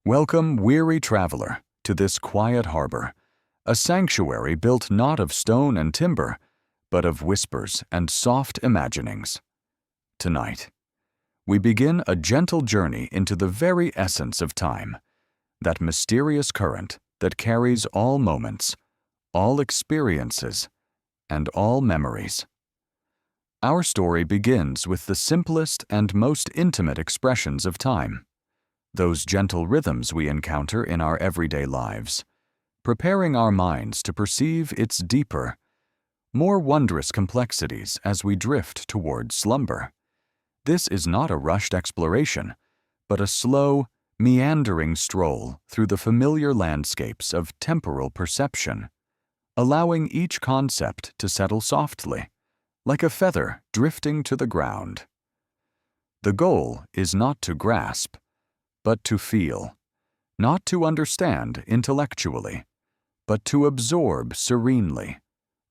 Welcome, weary traveler, to this quiet harbor, a sanctuary built not of stone and timber, but of whispers and soft imaginings. Tonight, we begin a gentle journey into the very essence of time, that mysterious current that carries all moments, all experiences, and all memories. Our story begins with the simplest and most intimate expressions of time, those gentle rhythms we encounter in our everyday lives, preparing our minds to perceive its deeper, more wondrous complexities as we drift toward slumber. This is not a rushed exploration, but a slow, meandering stroll through the familiar landscapes of temporal perception, allowing each concept to settle softly, like a feather drifting to the ground. The goal is not to grasp, but to feel, not to understand intellectually, but to absorb serenely,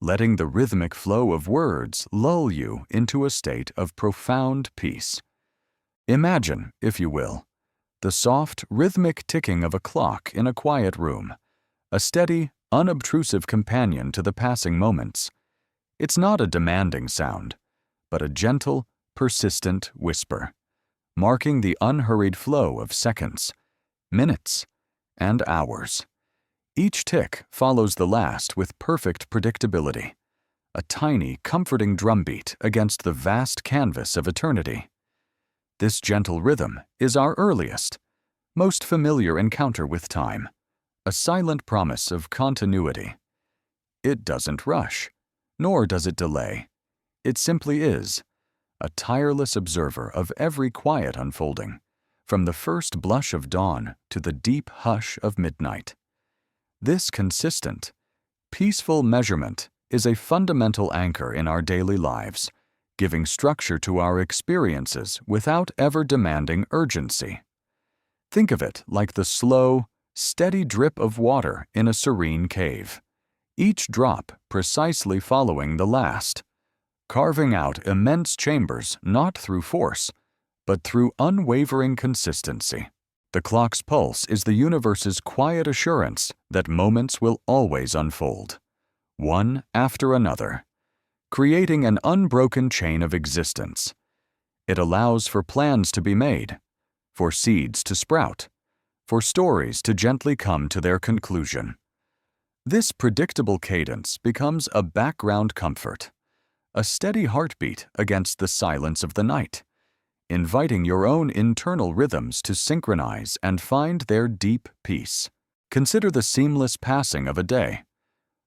letting the rhythmic flow of words lull you into a state of profound peace. Imagine, if you will, the soft, rhythmic ticking of a clock in a quiet room, a steady, unobtrusive companion to the passing moments. It's not a demanding sound, but a gentle, persistent whisper, marking the unhurried flow of seconds, minutes, and hours. Each tick follows the last with perfect predictability, a tiny, comforting drumbeat against the vast canvas of eternity. This gentle rhythm is our earliest, most familiar encounter with time, a silent promise of continuity. It doesn't rush, nor does it delay. It simply is, a tireless observer of every quiet unfolding, from the first blush of dawn to the deep hush of midnight. This consistent, peaceful measurement is a fundamental anchor in our daily lives, giving structure to our experiences without ever demanding urgency. Think of it like the slow, steady drip of water in a serene cave, each drop precisely following the last, carving out immense chambers not through force, but through unwavering consistency. The clock's pulse is the universe's quiet assurance that moments will always unfold, one after another, creating an unbroken chain of existence. It allows for plans to be made, for seeds to sprout, for stories to gently come to their conclusion. This predictable cadence becomes a background comfort, a steady heartbeat against the silence of the night, inviting your own internal rhythms to synchronize and find their deep peace. Consider the seamless passing of a day,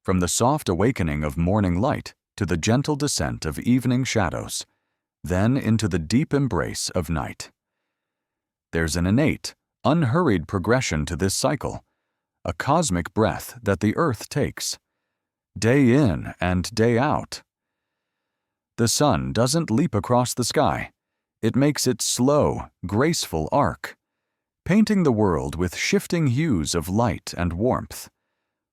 from the soft awakening of morning light to the gentle descent of evening shadows, then into the deep embrace of night. There's an innate, unhurried progression to this cycle, a cosmic breath that the earth takes, day in and day out. The sun doesn't leap across the sky. It makes its slow, graceful arc, painting the world with shifting hues of light and warmth,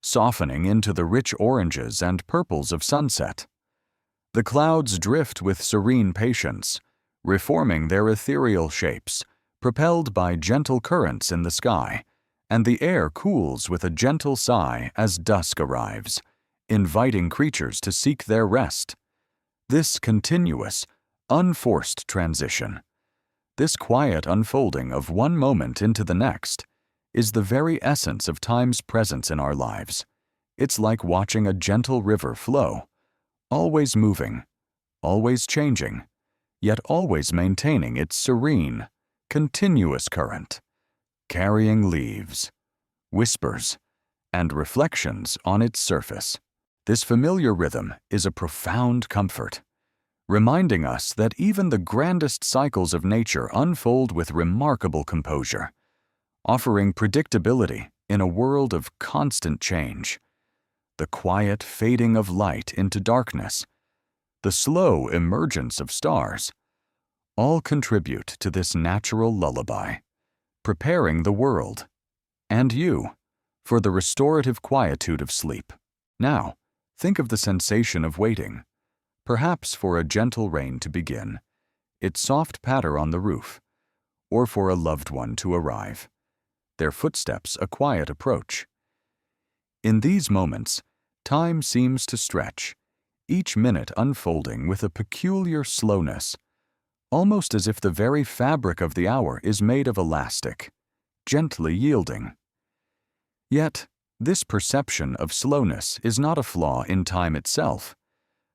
softening into the rich oranges and purples of sunset. The clouds drift with serene patience, reforming their ethereal shapes, propelled by gentle currents in the sky, and the air cools with a gentle sigh as dusk arrives, inviting creatures to seek their rest. This continuous, unforced transition, this quiet unfolding of one moment into the next, is the very essence of time's presence in our lives. It's like watching a gentle river flow, always moving, always changing, yet always maintaining its serene, continuous current, carrying leaves, whispers, and reflections on its surface. This familiar rhythm is a profound comfort, reminding us that even the grandest cycles of nature unfold with remarkable composure, offering predictability in a world of constant change. The quiet fading of light into darkness, the slow emergence of stars, all contribute to this natural lullaby, preparing the world, and you, for the restorative quietude of sleep. Now, think of the sensation of waiting, perhaps for a gentle rain to begin, its soft patter on the roof, or for a loved one to arrive. their footsteps a quiet approach. In these moments, time seems to stretch, each minute unfolding with a peculiar slowness, almost as if the very fabric of the hour is made of elastic, gently yielding. Yet, this perception of slowness is not a flaw in time itself,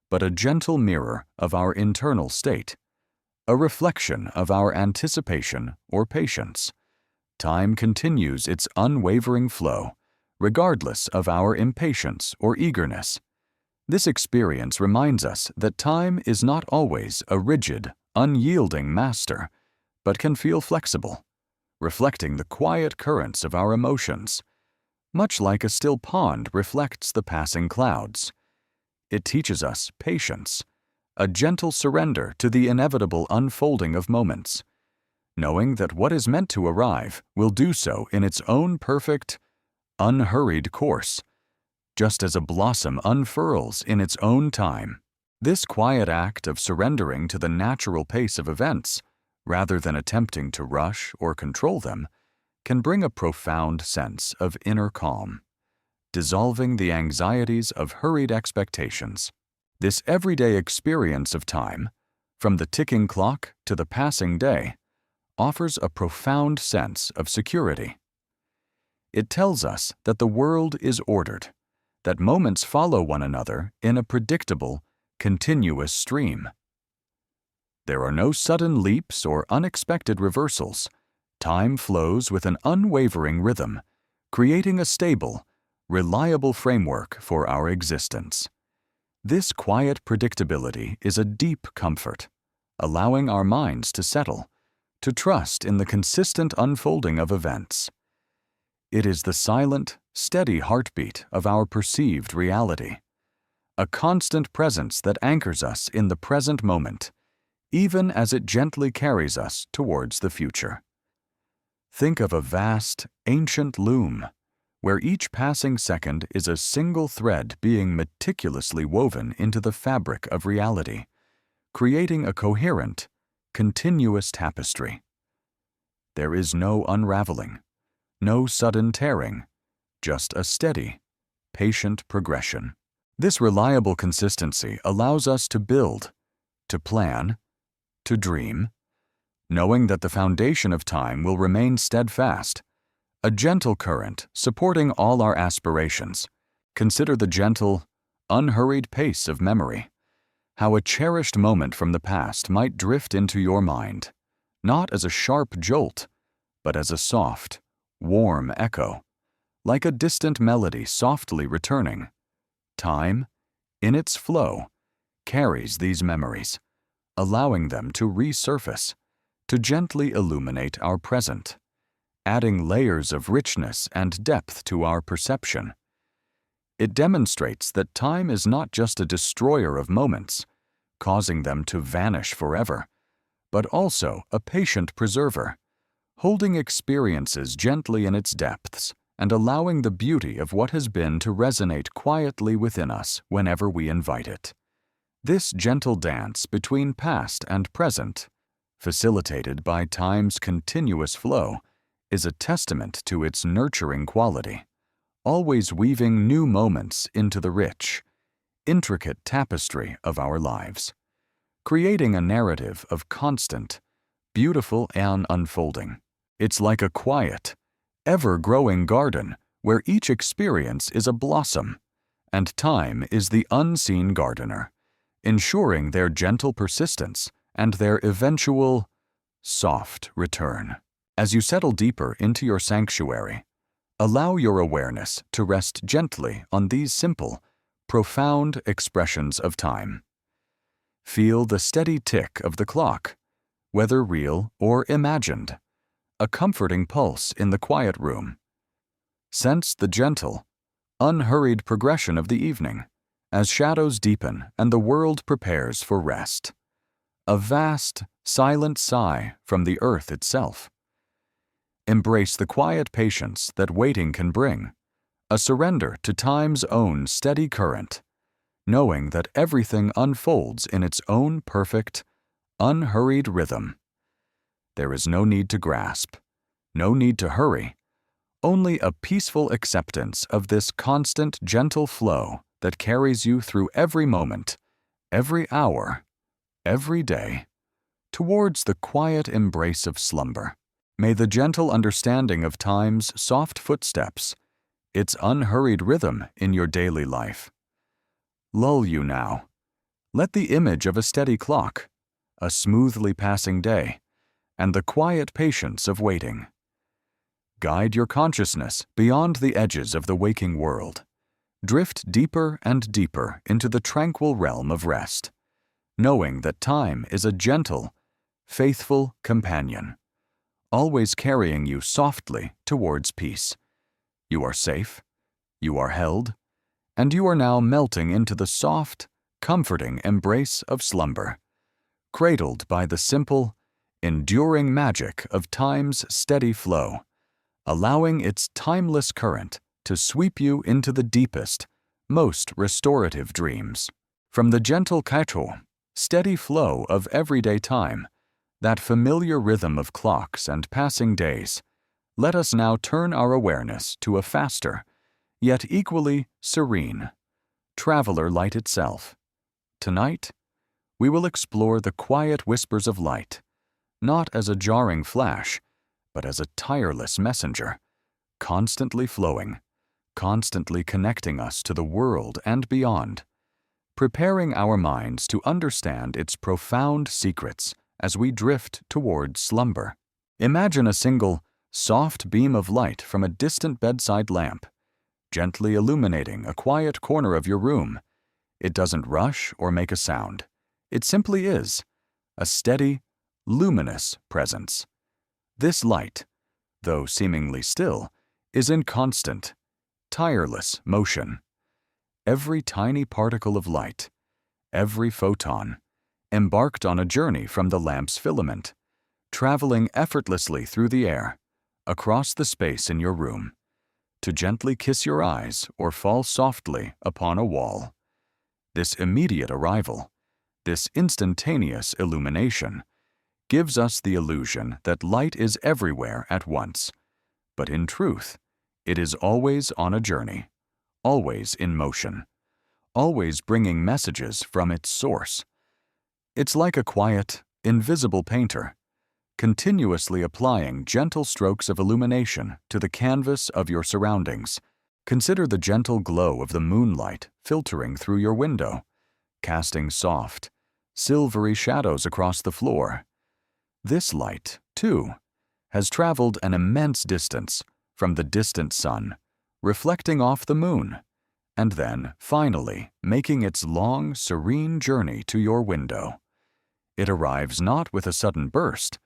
but a gentle mirror of our internal state, a reflection of our anticipation or patience. Time continues its unwavering flow, regardless of our impatience or eagerness. This experience reminds us that time is not always a rigid, unyielding master, but can feel flexible, reflecting the quiet currents of our emotions. Much like a still pond reflects the passing clouds. It teaches us patience, a gentle surrender to the inevitable unfolding of moments, knowing that what is meant to arrive will do so in its own perfect, unhurried course, just as a blossom unfurls in its own time. This quiet act of surrendering to the natural pace of events, rather than attempting to rush or control them, can bring a profound sense of inner calm, dissolving the anxieties of hurried expectations. This everyday experience of time, from the ticking clock to the passing day, offers a profound sense of security. It tells us that the world is ordered, that moments follow one another in a predictable, continuous stream. There are no sudden leaps or unexpected reversals. Time flows with an unwavering rhythm, creating a stable, reliable framework for our existence. This quiet predictability is a deep comfort, allowing our minds to settle, to trust in the consistent unfolding of events. It is the silent, steady heartbeat of our perceived reality, a constant presence that anchors us in the present moment, even as it gently carries us towards the future. Think of a vast, ancient loom, where each passing second is a single thread being meticulously woven into the fabric of reality, creating a coherent, continuous tapestry. There is no unraveling, no sudden tearing, just a steady, patient progression. This reliable consistency allows us to build, to plan, to dream, knowing that the foundation of time will remain steadfast, a gentle current supporting all our aspirations. Consider the gentle, unhurried pace of memory, how a cherished moment from the past might drift into your mind, not as a sharp jolt, but as a soft, warm echo, like a distant melody softly returning. Time, in its flow, carries these memories, allowing them to resurface, to gently illuminate our present, adding layers of richness and depth to our perception. It demonstrates that time is not just a destroyer of moments, causing them to vanish forever, but also a patient preserver, holding experiences gently in its depths and allowing the beauty of what has been to resonate quietly within us whenever we invite it. This gentle dance between past and present, facilitated by time's continuous flow, is a testament to its nurturing quality, always weaving new moments into the rich, intricate tapestry of our lives, creating a narrative of constant, beautiful and unfolding. It's like a quiet, ever-growing garden where each experience is a blossom, and time is the unseen gardener, ensuring their gentle persistence and their eventual, soft return. As you settle deeper into your sanctuary, allow your awareness to rest gently on these simple, profound expressions of time. Feel the steady tick of the clock, whether real or imagined, a comforting pulse in the quiet room. Sense the gentle, unhurried progression of the evening as shadows deepen and the world prepares for rest. A vast, silent sigh from the earth itself. Embrace the quiet patience that waiting can bring, a surrender to time's own steady current, knowing that everything unfolds in its own perfect, unhurried rhythm. There is no need to grasp, no need to hurry, only a peaceful acceptance of this constant, gentle flow that carries you through every moment, every hour, every day, towards the quiet embrace of slumber. May the gentle understanding of time's soft footsteps, its unhurried rhythm in your daily life, lull you now. Let the image of a steady clock, a smoothly passing day, and the quiet patience of waiting guide your consciousness beyond the edges of the waking world. Drift deeper and deeper into the tranquil realm of rest, knowing that time is a gentle, faithful companion, always carrying you softly towards peace. You are safe, you are held, and you are now melting into the soft, comforting embrace of slumber, cradled by the simple, enduring magic of time's steady flow, allowing its timeless current to sweep you into the deepest, most restorative dreams. From the gentle kaito, steady flow of everyday time, that familiar rhythm of clocks and passing days, let us now turn our awareness to a faster, yet equally serene, traveler light itself. Tonight, we will explore the quiet whispers of light, not as a jarring flash, but as a tireless messenger, constantly flowing, constantly connecting us to the world and beyond, preparing our minds to understand its profound secrets as we drift towards slumber. Imagine a single, soft beam of light from a distant bedside lamp, gently illuminating a quiet corner of your room. It doesn't rush or make a sound. It simply is, a steady, luminous presence. This light, though seemingly still, is in constant, tireless motion. Every tiny particle of light, every photon, embarked on a journey from the lamp's filament, traveling effortlessly through the air, across the space in your room, to gently kiss your eyes or fall softly upon a wall. This immediate arrival, this instantaneous illumination, gives us the illusion that light is everywhere at once, but in truth, it is always on a journey, always in motion, always bringing messages from its source. It's like a quiet, invisible painter, continuously applying gentle strokes of illumination to the canvas of your surroundings. Consider the gentle glow of the moonlight filtering through your window, casting soft, silvery shadows across the floor. This light, too, has traveled an immense distance from the distant sun, reflecting off the moon, and then, finally, making its long, serene journey to your window. It arrives not with a sudden burst,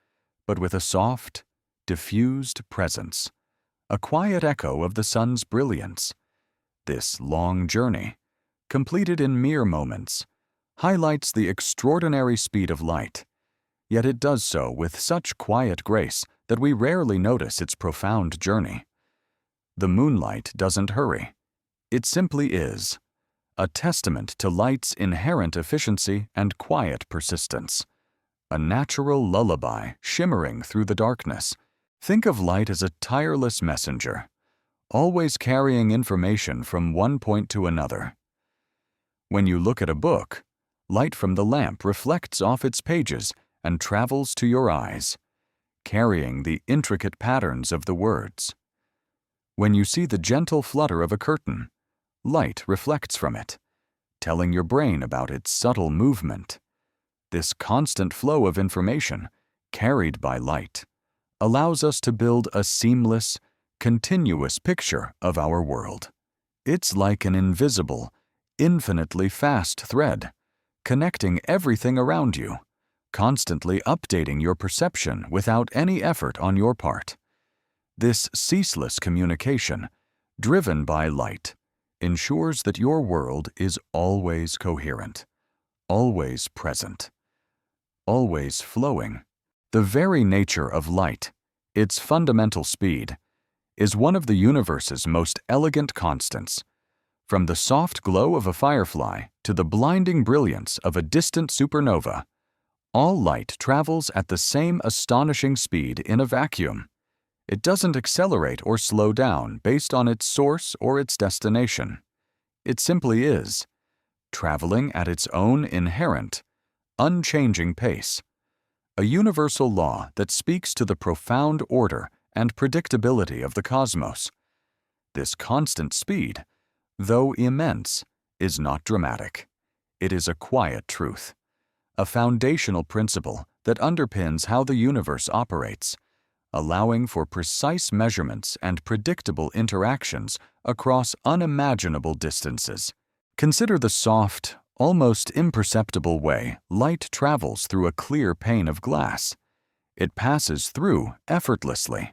but with a soft, diffused presence, a quiet echo of the sun's brilliance. This long journey, completed in mere moments, highlights the extraordinary speed of light, yet it does so with such quiet grace that we rarely notice its profound journey. The moonlight doesn't hurry. It simply is, a testament to light's inherent efficiency and quiet persistence, a natural lullaby shimmering through the darkness. Think of light as a tireless messenger, always carrying information from one point to another. When you look at a book, light from the lamp reflects off its pages and travels to your eyes, carrying the intricate patterns of the words. When you see the gentle flutter of a curtain, light reflects from it, telling your brain about its subtle movement. This constant flow of information, carried by light, allows us to build a seamless, continuous picture of our world. It's like an invisible, infinitely fast thread, connecting everything around you, constantly updating your perception without any effort on your part. This ceaseless communication, driven by light, ensures that your world is always coherent, always present, always flowing. The very nature of light, its fundamental speed, is one of the universe's most elegant constants. From the soft glow of a firefly to the blinding brilliance of a distant supernova, all light travels at the same astonishing speed in a vacuum. It doesn't accelerate or slow down based on its source or its destination. It simply is, traveling at its own inherent, unchanging pace, a universal law that speaks to the profound order and predictability of the cosmos. This constant speed, though immense, is not dramatic. It is a quiet truth, a foundational principle that underpins how the universe operates, allowing for precise measurements and predictable interactions across unimaginable distances. Consider the soft, almost imperceptible way light travels through a clear pane of glass. It passes through effortlessly,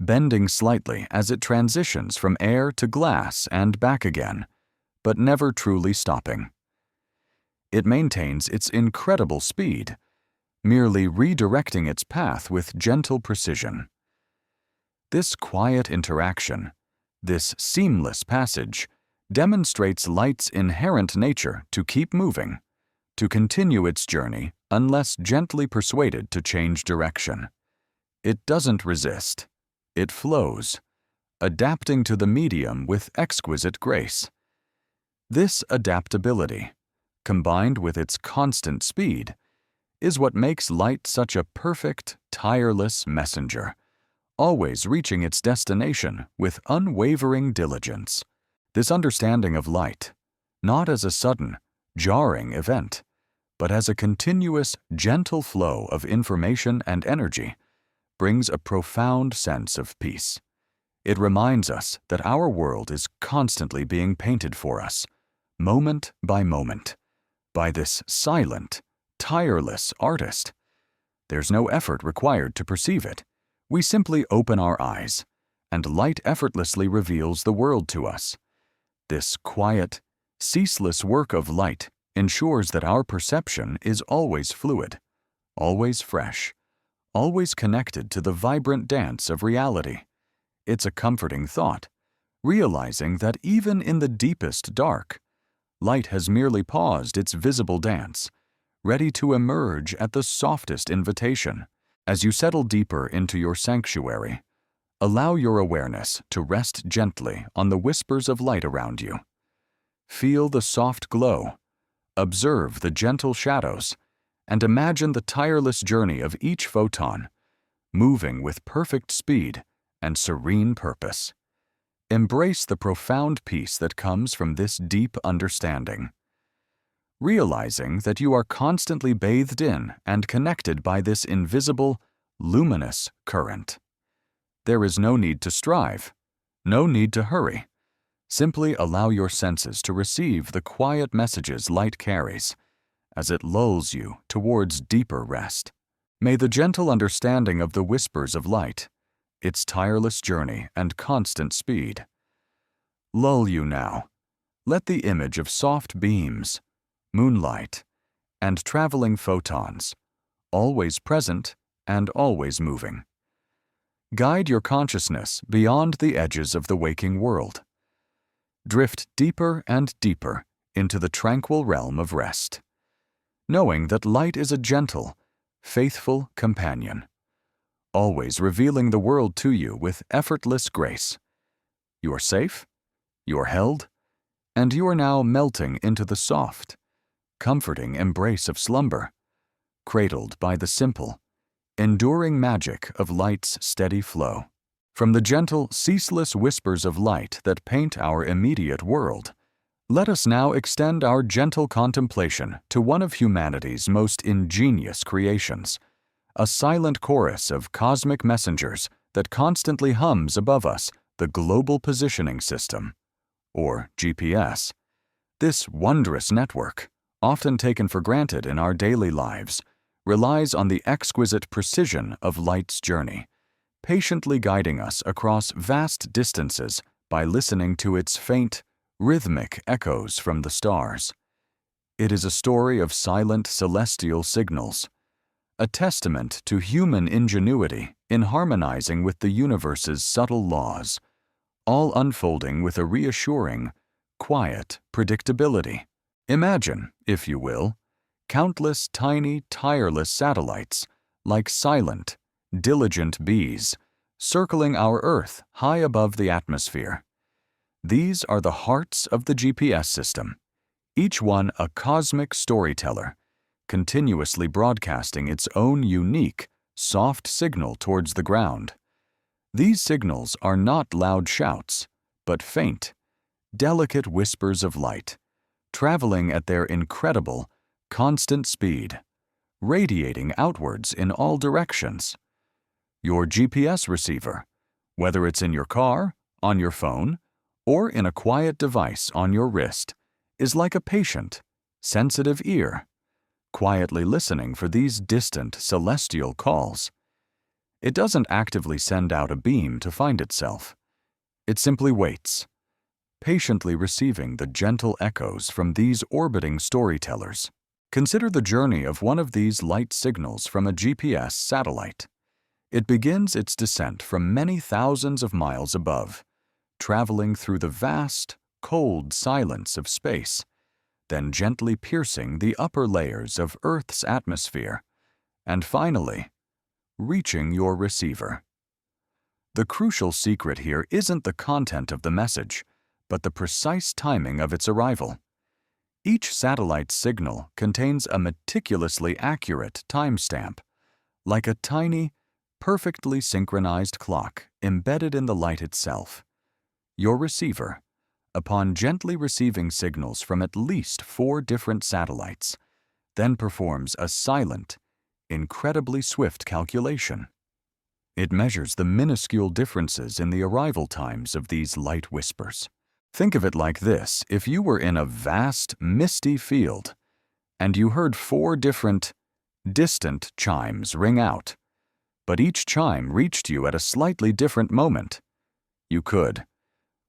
bending slightly as it transitions from air to glass and back again, but never truly stopping. It maintains its incredible speed, merely redirecting its path with gentle precision. This quiet interaction, this seamless passage, demonstrates light's inherent nature to keep moving, to continue its journey unless gently persuaded to change direction. It doesn't resist. It flows, adapting to the medium with exquisite grace. This adaptability, combined with its constant speed, is what makes light such a perfect, tireless messenger, always reaching its destination with unwavering diligence. This understanding of light, not as a sudden, jarring event, but as a continuous, gentle flow of information and energy, brings a profound sense of peace. It reminds us that our world is constantly being painted for us, moment by moment, by this silent, tireless artist. There's no effort required to perceive it. We simply open our eyes, and light effortlessly reveals the world to us. This quiet, ceaseless work of light ensures that our perception is always fluid, always fresh, always connected to the vibrant dance of reality. It's a comforting thought, realizing that even in the deepest dark, light has merely paused its visible dance, ready to emerge at the softest invitation. As you settle deeper into your sanctuary, allow your awareness to rest gently on the whispers of light around you. Feel the soft glow, observe the gentle shadows, and imagine the tireless journey of each photon, moving with perfect speed and serene purpose. Embrace the profound peace that comes from this deep understanding, realizing that you are constantly bathed in and connected by this invisible, luminous current. There is no need to strive, no need to hurry. Simply allow your senses to receive the quiet messages light carries, as it lulls you towards deeper rest. May the gentle understanding of the whispers of light, its tireless journey and constant speed, lull you now. Let the image of soft beams, moonlight, and traveling photons, always present and always moving, guide your consciousness beyond the edges of the waking world. Drift deeper and deeper into the tranquil realm of rest, knowing that light is a gentle, faithful companion, always revealing the world to you with effortless grace. You are safe, you are held, and you are now melting into the soft, comforting embrace of slumber, cradled by the simple, enduring magic of light's steady flow. From the gentle, ceaseless whispers of light that paint our immediate world, let us now extend our gentle contemplation to one of humanity's most ingenious creations, a silent chorus of cosmic messengers that constantly hums above us, the Global Positioning System, or GPS. This wondrous network, often taken for granted in our daily lives, relies on the exquisite precision of light's journey, patiently guiding us across vast distances by listening to its faint, rhythmic echoes from the stars. It is a story of silent celestial signals, a testament to human ingenuity in harmonizing with the universe's subtle laws, all unfolding with a reassuring, quiet predictability. Imagine, if you will, countless tiny, tireless satellites, like silent, diligent bees, circling our Earth high above the atmosphere. These are the hearts of the GPS system, each one a cosmic storyteller, continuously broadcasting its own unique, soft signal towards the ground. These signals are not loud shouts, but faint, delicate whispers of light, traveling at their incredible, constant speed, radiating outwards in all directions. Your GPS receiver, whether it's in your car, on your phone, or in a quiet device on your wrist, is like a patient, sensitive ear, quietly listening for these distant celestial calls. It doesn't actively send out a beam to find itself. It simply waits, patiently receiving the gentle echoes from these orbiting storytellers. Consider the journey of one of these light signals from a GPS satellite. It begins its descent from many thousands of miles above, traveling through the vast, cold silence of space, then gently piercing the upper layers of Earth's atmosphere, and finally, reaching your receiver. The crucial secret here isn't the content of the message, but the precise timing of its arrival. Each satellite's signal contains a meticulously accurate timestamp, like a tiny, perfectly synchronized clock embedded in the light itself. Your receiver, upon gently receiving signals from at least 4 different satellites, then performs a silent, incredibly swift calculation. It measures the minuscule differences in the arrival times of these light whispers. Think of it like this: if you were in a vast, misty field, and you heard 4 different, distant chimes ring out, but each chime reached you at a slightly different moment, you could,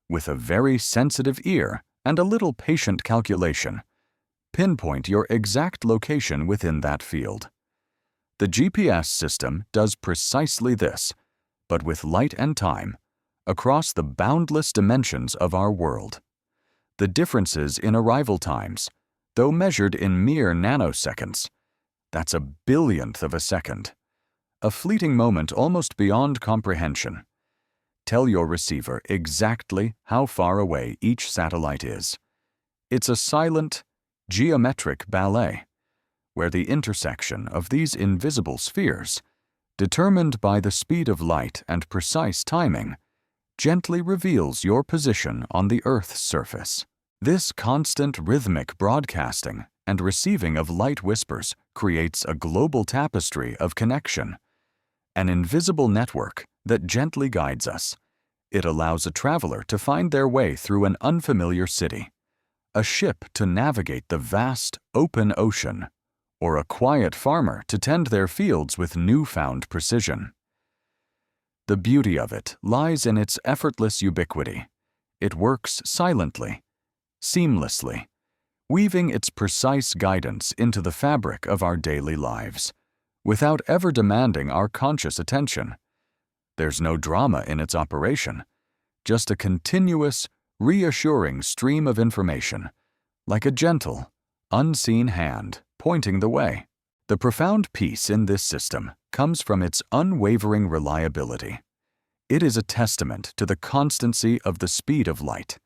with a very sensitive ear and a little patient calculation, pinpoint your exact location within that field. The GPS system does precisely this, but with light and time, across the boundless dimensions of our world. The differences in arrival times, though measured in mere nanoseconds, that's a billionth of a second, a fleeting moment almost beyond comprehension, tell your receiver exactly how far away each satellite is. It's a silent, geometric ballet, where the intersection of these invisible spheres, determined by the speed of light and precise timing, gently reveals your position on the Earth's surface. This constant rhythmic broadcasting and receiving of light whispers creates a global tapestry of connection, an invisible network that gently guides us. It allows a traveler to find their way through an unfamiliar city, a ship to navigate the vast, open ocean, or a quiet farmer to tend their fields with newfound precision. The beauty of it lies in its effortless ubiquity. It works silently, seamlessly, weaving its precise guidance into the fabric of our daily lives, without ever demanding our conscious attention. There's no drama in its operation, just a continuous, reassuring stream of information, like a gentle, unseen hand pointing the way. The profound peace in this system comes from its unwavering reliability. It is a testament to the constancy of the speed of light,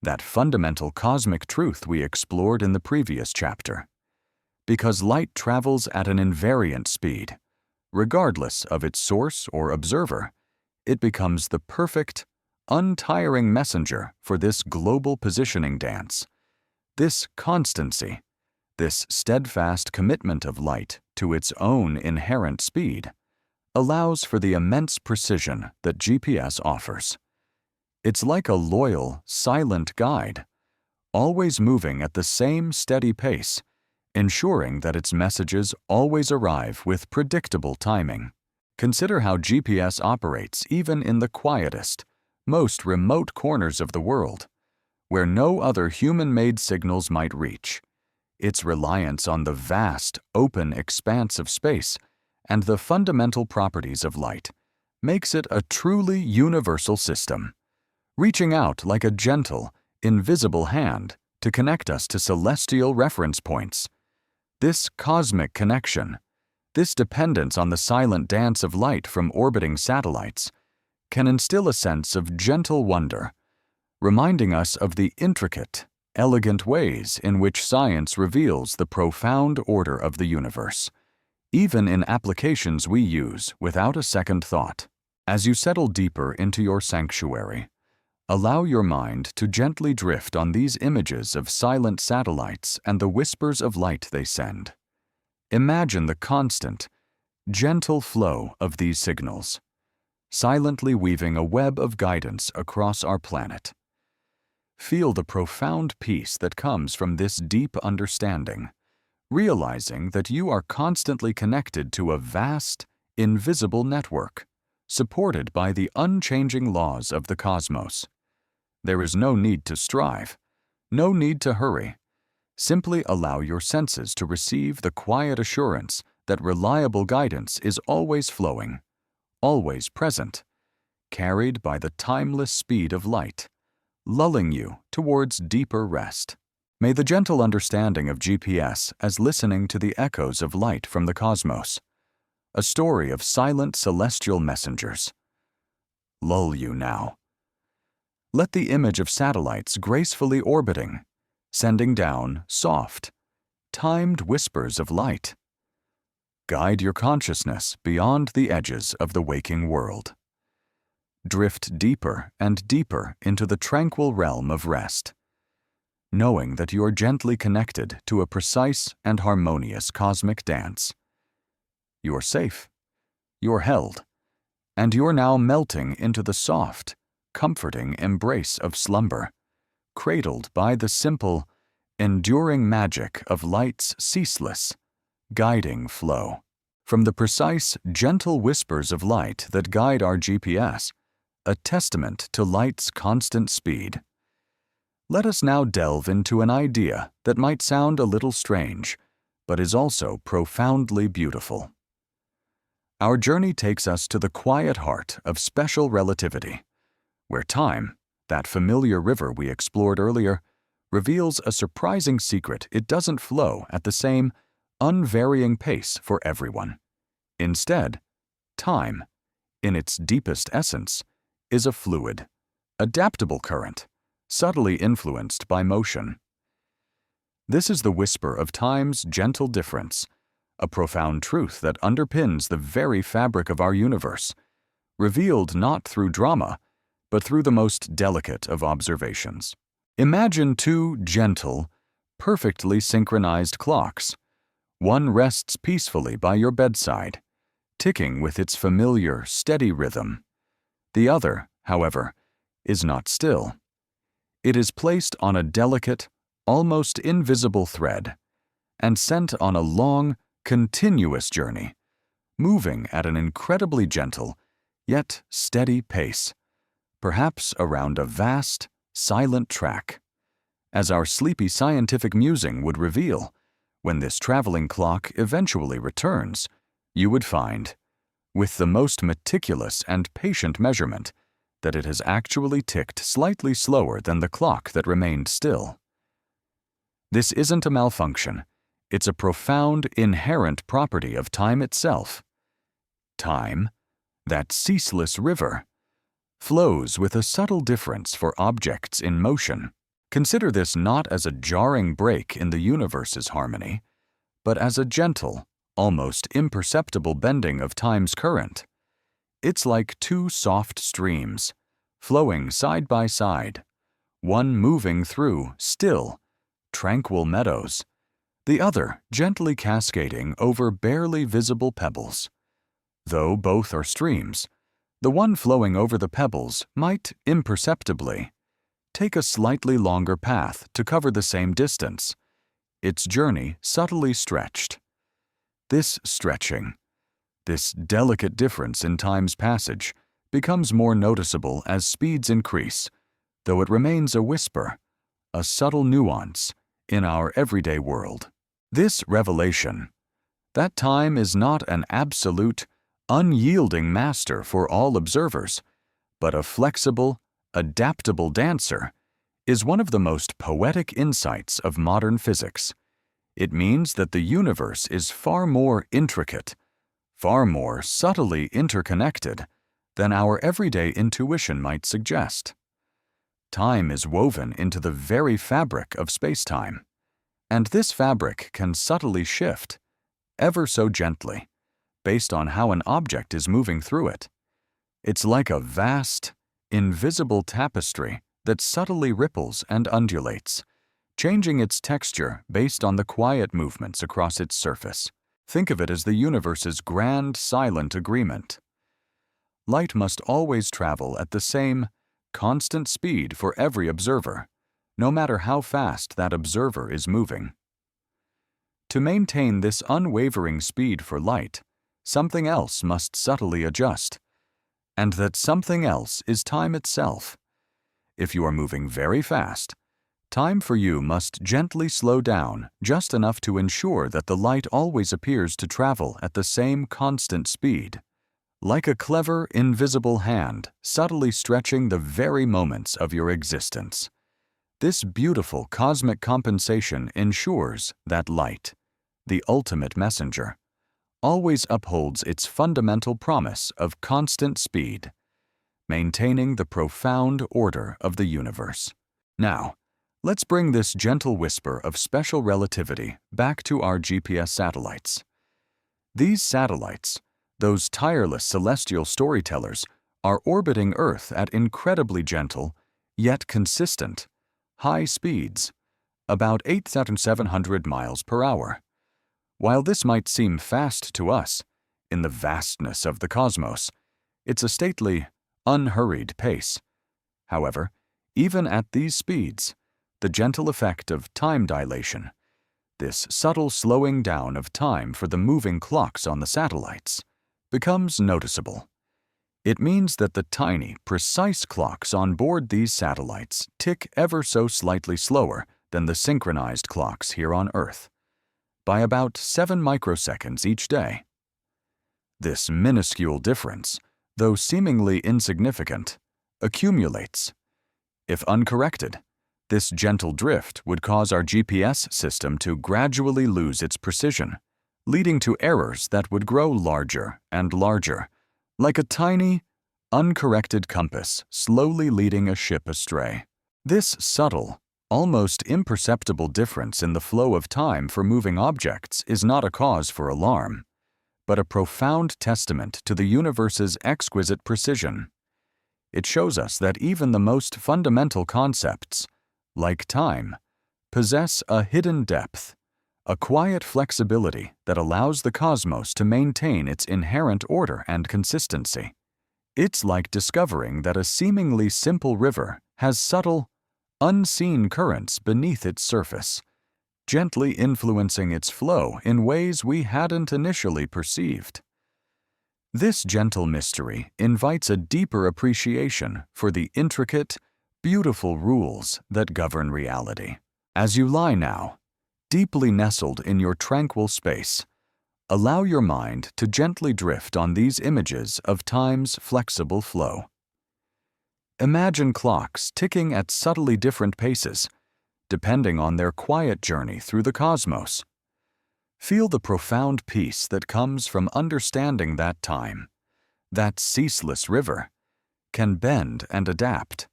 that fundamental cosmic truth we explored in the previous chapter. Because light travels at an invariant speed, regardless of its source or observer, it becomes the perfect, untiring messenger for this global positioning dance. This constancy, this steadfast commitment of light to its own inherent speed, allows for the immense precision that GPS offers. It's like a loyal, silent guide, always moving at the same steady pace, ensuring that its messages always arrive with predictable timing. Consider how GPS operates even in the quietest, most remote corners of the world, where no other human-made signals might reach. Its reliance on the vast, open expanse of space and the fundamental properties of light makes it a truly universal system, reaching out like a gentle, invisible hand to connect us to celestial reference points. This cosmic connection, this dependence on the silent dance of light from orbiting satellites, can instill a sense of gentle wonder, reminding us of the intricate, elegant ways in which science reveals the profound order of the universe, even in applications we use without a second thought. As you settle deeper into your sanctuary, allow your mind to gently drift on these images of silent satellites and the whispers of light they send. Imagine the constant, gentle flow of these signals, silently weaving a web of guidance across our planet. Feel the profound peace that comes from this deep understanding, realizing that you are constantly connected to a vast, invisible network, supported by the unchanging laws of the cosmos. There is no need to strive, no need to hurry. Simply allow your senses to receive the quiet assurance that reliable guidance is always flowing, always present, carried by the timeless speed of light, lulling you towards deeper rest. May the gentle understanding of GPS as listening to the echoes of light from the cosmos, a story of silent celestial messengers, lull you now. Let the image of satellites gracefully orbiting, sending down soft, timed whispers of light, guide your consciousness beyond the edges of the waking world. Drift deeper and deeper into the tranquil realm of rest, knowing that you are gently connected to a precise and harmonious cosmic dance. You're safe, you're held, and you're now melting into the soft, comforting embrace of slumber, cradled by the simple, enduring magic of light's ceaseless, guiding flow. From the precise, gentle whispers of light that guide our GPS, a testament to light's constant speed. Let us now delve into an idea that might sound a little strange, but is also profoundly beautiful. Our journey takes us to the quiet heart of special relativity, where time, that familiar river we explored earlier, reveals a surprising secret. It doesn't flow at the same, unvarying pace for everyone. Instead, time, in its deepest essence, is a fluid, adaptable current, subtly influenced by motion. This is the whisper of time's gentle difference, a profound truth that underpins the very fabric of our universe, revealed not through drama, but through the most delicate of observations. Imagine two gentle, perfectly synchronized clocks. One rests peacefully by your bedside, ticking with its familiar, steady rhythm. The other, however, is not still. It is placed on a delicate, almost invisible thread, and sent on a long, continuous journey, moving at an incredibly gentle, yet steady pace, perhaps around a vast, silent track. As our sleepy scientific musing would reveal, when this traveling clock eventually returns, you would find, with the most meticulous and patient measurement, that it has actually ticked slightly slower than the clock that remained still. This isn't a malfunction. It's a profound, inherent property of time itself. Time, that ceaseless river, flows with a subtle difference for objects in motion. Consider this not as a jarring break in the universe's harmony, but as a gentle, almost imperceptible bending of time's current. It's like two soft streams, flowing side by side, one moving through still, tranquil meadows, the other gently cascading over barely visible pebbles. Though both are streams, the one flowing over the pebbles might imperceptibly take a slightly longer path to cover the same distance, its journey subtly stretched. This stretching, this delicate difference in time's passage, becomes more noticeable as speeds increase, though it remains a whisper, a subtle nuance, in our everyday world. This revelation, that time is not an absolute, unyielding master for all observers, but a flexible, adaptable dancer, is one of the most poetic insights of modern physics. It means that the universe is far more intricate, far more subtly interconnected than our everyday intuition might suggest. Time is woven into the very fabric of space-time, and this fabric can subtly shift, ever so gently, based on how an object is moving through it. It's like a vast, invisible tapestry that subtly ripples and undulates, changing its texture based on the quiet movements across its surface. Think of it as the universe's grand, silent agreement. Light must always travel at the same, constant speed for every observer, no matter how fast that observer is moving. To maintain this unwavering speed for light, something else must subtly adjust, and that something else is time itself. If you are moving very fast, time for you must gently slow down just enough to ensure that the light always appears to travel at the same constant speed, like a clever, invisible hand subtly stretching the very moments of your existence. This beautiful cosmic compensation ensures that light, the ultimate messenger, always upholds its fundamental promise of constant speed, maintaining the profound order of the universe. Now, let's bring this gentle whisper of special relativity back to our GPS satellites. These satellites, those tireless celestial storytellers, are orbiting Earth at incredibly gentle, yet consistent, high speeds, about 8,700 miles per hour. While this might seem fast to us, in the vastness of the cosmos, it's a stately, unhurried pace. However, even at these speeds, the gentle effect of time dilation, this subtle slowing down of time for the moving clocks on the satellites, becomes noticeable. It means that the tiny, precise clocks on board these satellites tick ever so slightly slower than the synchronized clocks here on Earth, by about 7 microseconds each day. This minuscule difference, though seemingly insignificant, accumulates. If uncorrected, this gentle drift would cause our GPS system to gradually lose its precision, leading to errors that would grow larger and larger, like a tiny, uncorrected compass slowly leading a ship astray. This subtle, almost imperceptible difference in the flow of time for moving objects is not a cause for alarm, but a profound testament to the universe's exquisite precision. It shows us that even the most fundamental concepts, like time, possess a hidden depth, a quiet flexibility that allows the cosmos to maintain its inherent order and consistency. It's like discovering that a seemingly simple river has subtle, unseen currents beneath its surface, gently influencing its flow in ways we hadn't initially perceived. This gentle mystery invites a deeper appreciation for the intricate, beautiful rules that govern reality. As you lie now, deeply nestled in your tranquil space, allow your mind to gently drift on these images of time's flexible flow. Imagine clocks ticking at subtly different paces, depending on their quiet journey through the cosmos. Feel the profound peace that comes from understanding that time, that ceaseless river, can bend and adapt,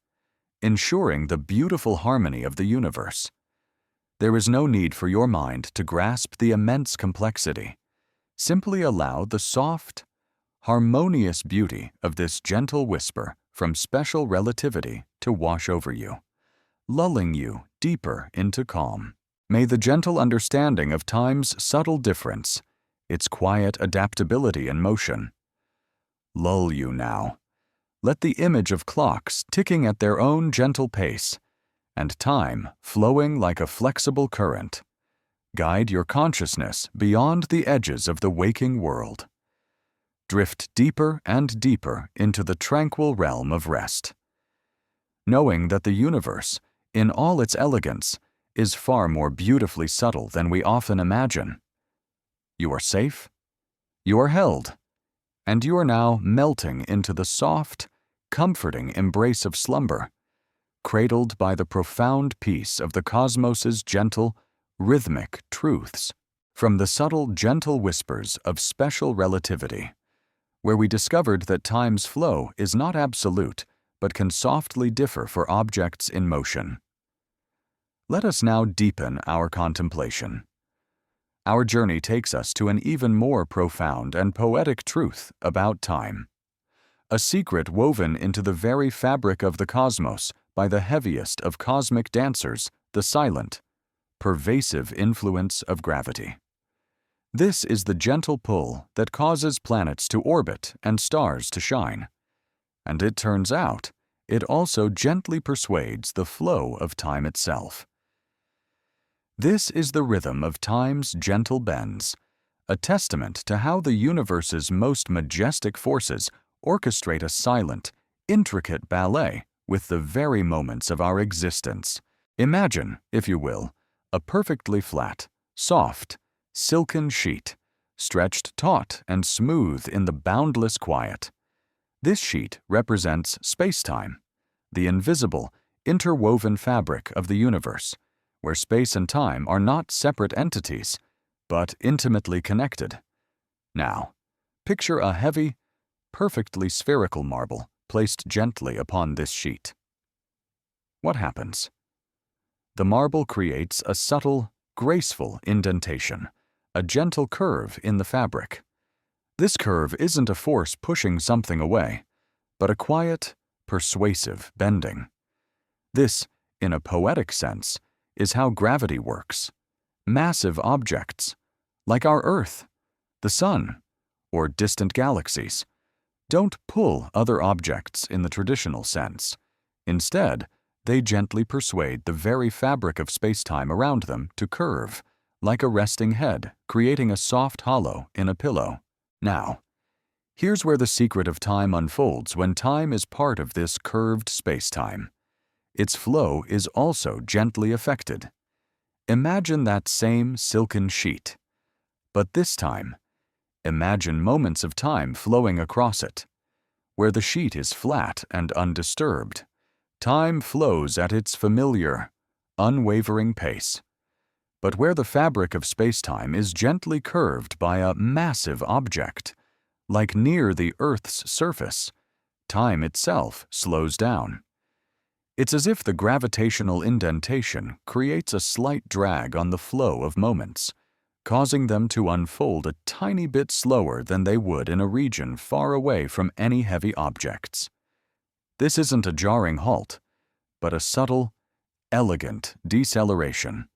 ensuring the beautiful harmony of the universe. There is no need for your mind to grasp the immense complexity. Simply allow the soft, harmonious beauty of this gentle whisper from special relativity to wash over you, lulling you deeper into calm. May the gentle understanding of time's subtle difference, its quiet adaptability and motion, lull you now. Let the image of clocks ticking at their own gentle pace and time flowing like a flexible current guide your consciousness beyond the edges of the waking world. Drift deeper and deeper into the tranquil realm of rest, knowing that the universe, in all its elegance, is far more beautifully subtle than we often imagine. You are safe, you are held, and you are now melting into the soft, comforting embrace of slumber, cradled by the profound peace of the cosmos's gentle, rhythmic truths. From the subtle, gentle whispers of special relativity, where we discovered that time's flow is not absolute, but can softly differ for objects in motion. Let us now deepen our contemplation. Our journey takes us to an even more profound and poetic truth about time. A secret woven into the very fabric of the cosmos by the heaviest of cosmic dancers, the silent, pervasive influence of gravity. This is the gentle pull that causes planets to orbit and stars to shine. And it turns out, it also gently persuades the flow of time itself. This is the rhythm of time's gentle bends, a testament to how the universe's most majestic forces orchestrate a silent, intricate ballet with the very moments of our existence. Imagine, if you will, a perfectly flat, soft, silken sheet, stretched taut and smooth in the boundless quiet. This sheet represents space-time, the invisible, interwoven fabric of the universe, where space and time are not separate entities, but intimately connected. Now, picture a heavy, perfectly spherical marble placed gently upon this sheet. What happens? The marble creates a subtle, graceful indentation, a gentle curve in the fabric. This curve isn't a force pushing something away, but a quiet, persuasive bending. This, in a poetic sense, is how gravity works. Massive objects, like our Earth, the Sun, or distant galaxies, don't pull other objects in the traditional sense. Instead, they gently persuade the very fabric of space-time around them to curve, like a resting head, creating a soft hollow in a pillow. Now, here's where the secret of time unfolds when time is part of this curved space-time. Its flow is also gently affected. Imagine that same silken sheet. But this time, imagine moments of time flowing across it. Where the sheet is flat and undisturbed, time flows at its familiar, unwavering pace. But where the fabric of space-time is gently curved by a massive object, like near the Earth's surface, time itself slows down. It's as if the gravitational indentation creates a slight drag on the flow of moments, causing them to unfold a tiny bit slower than they would in a region far away from any heavy objects. This isn't a jarring halt, but a subtle, elegant deceleration,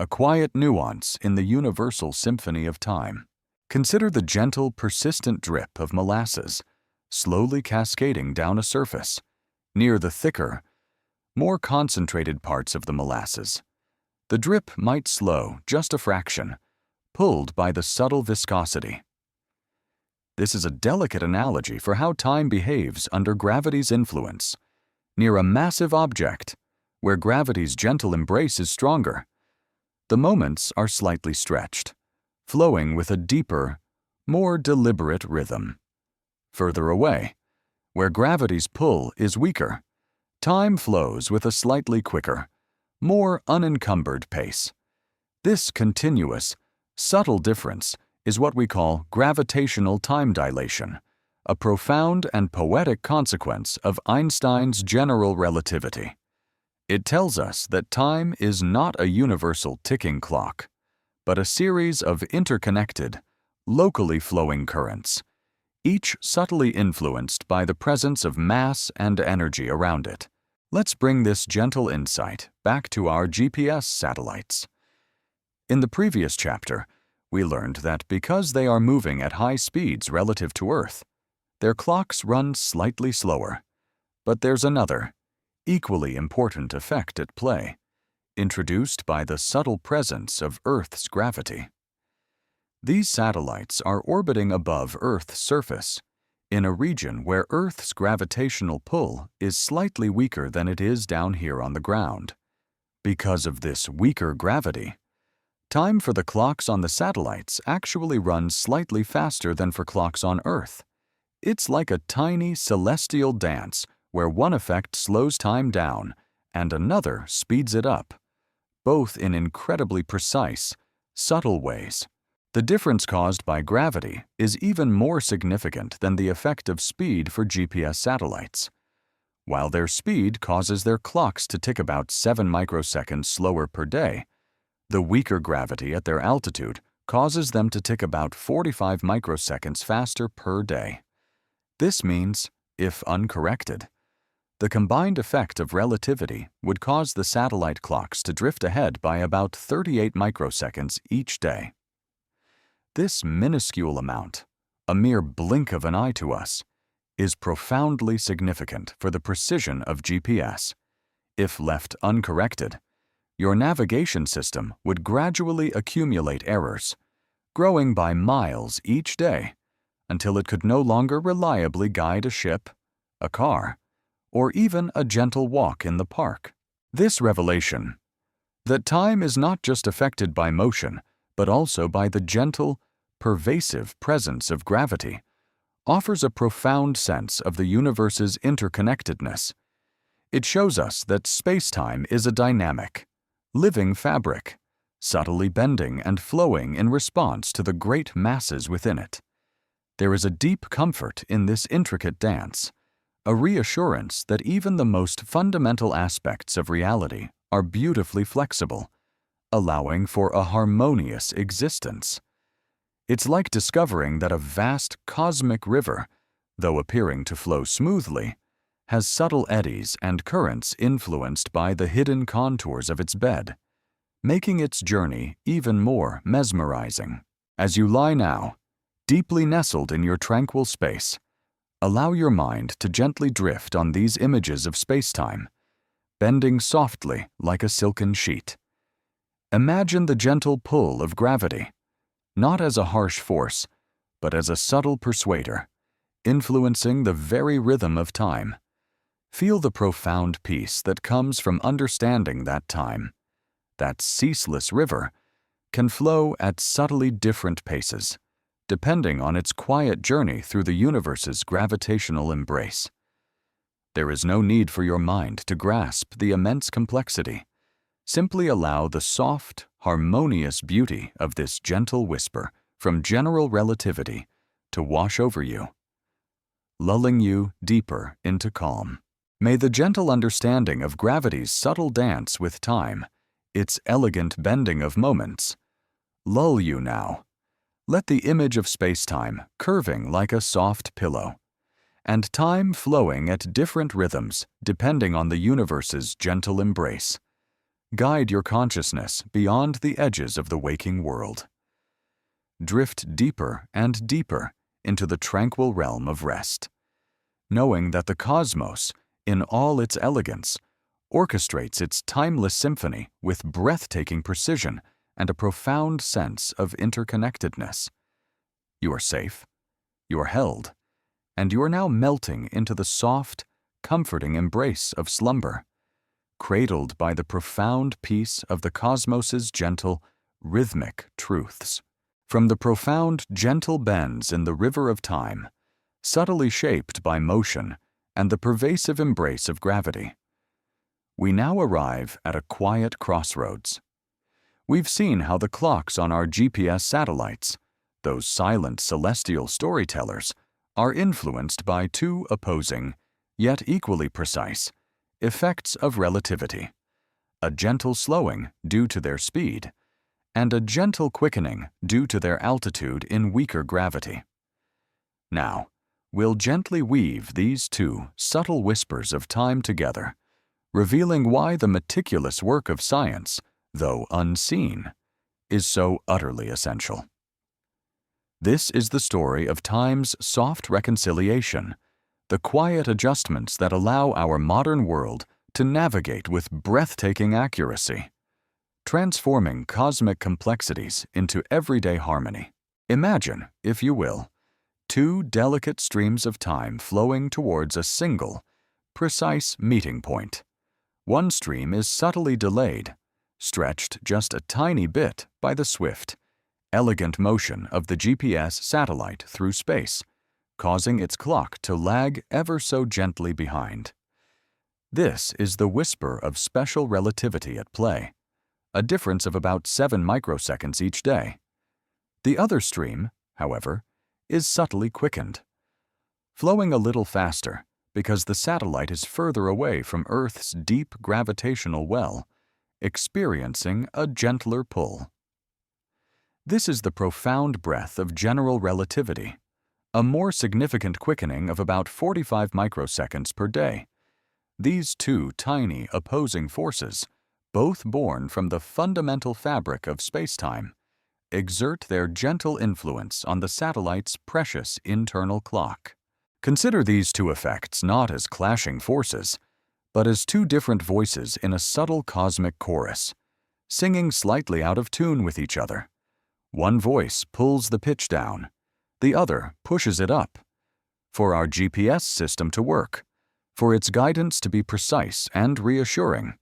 a quiet nuance in the universal symphony of time. Consider the gentle, persistent drip of molasses, slowly cascading down a surface, near the thicker, more concentrated parts of the molasses. The drip might slow just a fraction, pulled by the subtle viscosity. This is a delicate analogy for how time behaves under gravity's influence. Near a massive object, where gravity's gentle embrace is stronger, the moments are slightly stretched, flowing with a deeper, more deliberate rhythm. Further away, where gravity's pull is weaker, time flows with a slightly quicker, more unencumbered pace. This continuous, subtle difference is what we call gravitational time dilation, a profound and poetic consequence of Einstein's general relativity. It tells us that time is not a universal ticking clock, but a series of interconnected, locally flowing currents, each subtly influenced by the presence of mass and energy around it. Let's bring this gentle insight back to our GPS satellites. In the previous chapter, we learned that because they are moving at high speeds relative to Earth, their clocks run slightly slower. But there's another, equally important effect at play, introduced by the subtle presence of Earth's gravity. These satellites are orbiting above Earth's surface, in a region where Earth's gravitational pull is slightly weaker than it is down here on the ground. Because of this weaker gravity, time for the clocks on the satellites actually runs slightly faster than for clocks on Earth. It's like a tiny celestial dance where one effect slows time down and another speeds it up, both in incredibly precise, subtle ways. The difference caused by gravity is even more significant than the effect of speed for GPS satellites. While their speed causes their clocks to tick about 7 microseconds slower per day, the weaker gravity at their altitude causes them to tick about 45 microseconds faster per day. This means, if uncorrected, the combined effect of relativity would cause the satellite clocks to drift ahead by about 38 microseconds each day. This minuscule amount, a mere blink of an eye to us, is profoundly significant for the precision of GPS. If left uncorrected, your navigation system would gradually accumulate errors, growing by miles each day until it could no longer reliably guide a ship, a car, or even a gentle walk in the park. This revelation, that time is not just affected by motion, but also by the gentle, pervasive presence of gravity, offers a profound sense of the universe's interconnectedness. It shows us that space-time is a dynamic, living fabric, subtly bending and flowing in response to the great masses within it. There is a deep comfort in this intricate dance, a reassurance that even the most fundamental aspects of reality are beautifully flexible, allowing for a harmonious existence. It's like discovering that a vast cosmic river, though appearing to flow smoothly, has subtle eddies and currents influenced by the hidden contours of its bed, making its journey even more mesmerizing. As you lie now, deeply nestled in your tranquil space, allow your mind to gently drift on these images of space-time, bending softly like a silken sheet. Imagine the gentle pull of gravity, not as a harsh force, but as a subtle persuader, influencing the very rhythm of time. Feel the profound peace that comes from understanding that time, that ceaseless river, can flow at subtly different paces, depending on its quiet journey through the universe's gravitational embrace. There is no need for your mind to grasp the immense complexity. Simply allow the soft, harmonious beauty of this gentle whisper from general relativity to wash over you, lulling you deeper into calm. May the gentle understanding of gravity's subtle dance with time, its elegant bending of moments, lull you now. Let the image of space-time curving like a soft pillow, and time flowing at different rhythms depending on the universe's gentle embrace, guide your consciousness beyond the edges of the waking world. Drift deeper and deeper into the tranquil realm of rest, knowing that the cosmos, in all its elegance, orchestrates its timeless symphony with breathtaking precision and a profound sense of interconnectedness. You are safe, you are held, and you are now melting into the soft, comforting embrace of slumber, cradled by the profound peace of the cosmos's gentle, rhythmic truths. From the profound, gentle bends in the river of time, subtly shaped by motion and the pervasive embrace of gravity, we now arrive at a quiet crossroads. We've seen how the clocks on our GPS satellites, those silent celestial storytellers, are influenced by two opposing, yet equally precise, effects of relativity: a gentle slowing due to their speed, and a gentle quickening due to their altitude in weaker gravity. Now, we'll gently weave these two subtle whispers of time together, revealing why the meticulous work of science, though unseen, is so utterly essential. This is the story of time's soft reconciliation, the quiet adjustments that allow our modern world to navigate with breathtaking accuracy, transforming cosmic complexities into everyday harmony. Imagine, if you will, two delicate streams of time flowing towards a single, precise meeting point. One stream is subtly delayed, stretched just a tiny bit by the swift, elegant motion of the GPS satellite through space, causing its clock to lag ever so gently behind. This is the whisper of special relativity at play, a difference of about 7 microseconds each day. The other stream, however, is subtly quickened, flowing a little faster because the satellite is further away from Earth's deep gravitational well, experiencing a gentler pull. This is the profound breadth of general relativity, a more significant quickening of about 45 microseconds per day. These two tiny opposing forces, both born from the fundamental fabric of spacetime, exert their gentle influence on the satellite's precious internal clock. Consider these two effects not as clashing forces, but as two different voices in a subtle cosmic chorus, singing slightly out of tune with each other. One voice pulls the pitch down, the other pushes it up, for our GPS system to work, for its guidance to be precise and reassuring.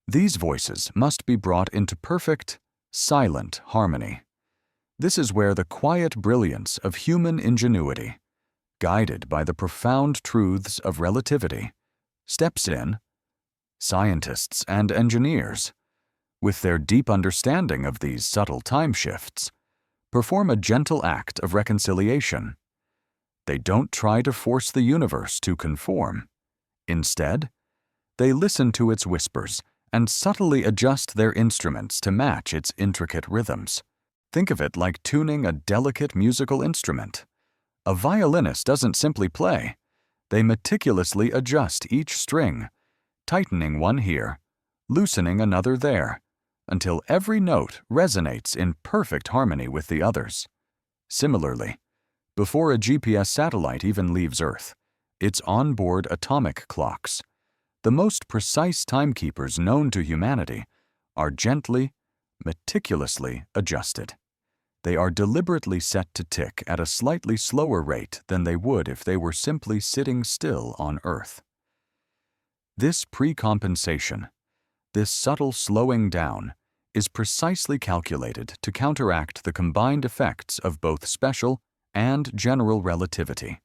These voices must be brought into perfect, silent harmony. This is where the quiet brilliance of human ingenuity, guided by the profound truths of relativity, steps in. Scientists and engineers, with their deep understanding of these subtle time shifts, perform a gentle act of reconciliation. They don't try to force the universe to conform. Instead, they listen to its whispers and subtly adjust their instruments to match its intricate rhythms. Think of it like tuning a delicate musical instrument. A violinist doesn't simply play. They meticulously adjust each string, tightening one here, loosening another there, until every note resonates in perfect harmony with the others. Similarly, before a GPS satellite even leaves Earth, its onboard atomic clocks, the most precise timekeepers known to humanity, are gently, meticulously adjusted. They are deliberately set to tick at a slightly slower rate than they would if they were simply sitting still on Earth. This precompensation, this subtle slowing down, is precisely calculated to counteract the combined effects of both special and general relativity.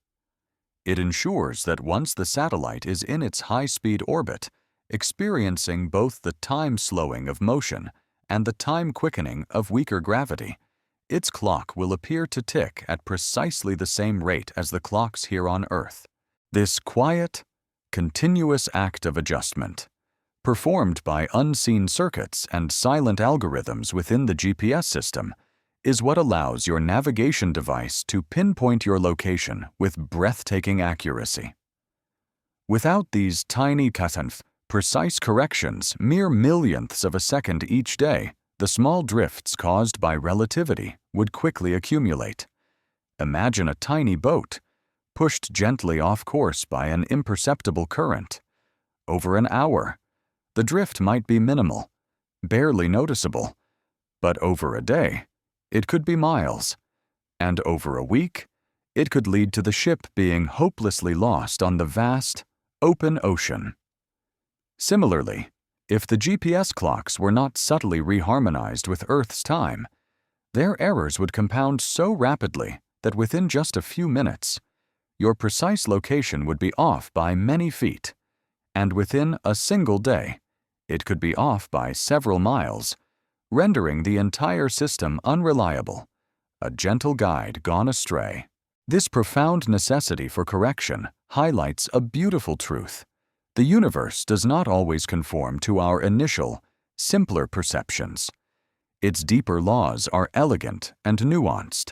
It ensures that once the satellite is in its high-speed orbit, experiencing both the time slowing of motion and the time quickening of weaker gravity, its clock will appear to tick at precisely the same rate as the clocks here on Earth. This quiet, continuous act of adjustment, performed by unseen circuits and silent algorithms within the GPS system, is what allows your navigation device to pinpoint your location with breathtaking accuracy. Without these tiny precise corrections, mere millionths of a second each day, the small drifts caused by relativity would quickly accumulate. Imagine a tiny boat, pushed gently off course by an imperceptible current. Over an hour, the drift might be minimal, barely noticeable, but over a day, it could be miles, and over a week, it could lead to the ship being hopelessly lost on the vast, open ocean. Similarly, if the GPS clocks were not subtly reharmonized with Earth's time, their errors would compound so rapidly that within just a few minutes, your precise location would be off by many feet, and within a single day, it could be off by several miles, rendering the entire system unreliable, a gentle guide gone astray. This profound necessity for correction highlights a beautiful truth. The universe does not always conform to our initial, simpler perceptions. Its deeper laws are elegant and nuanced,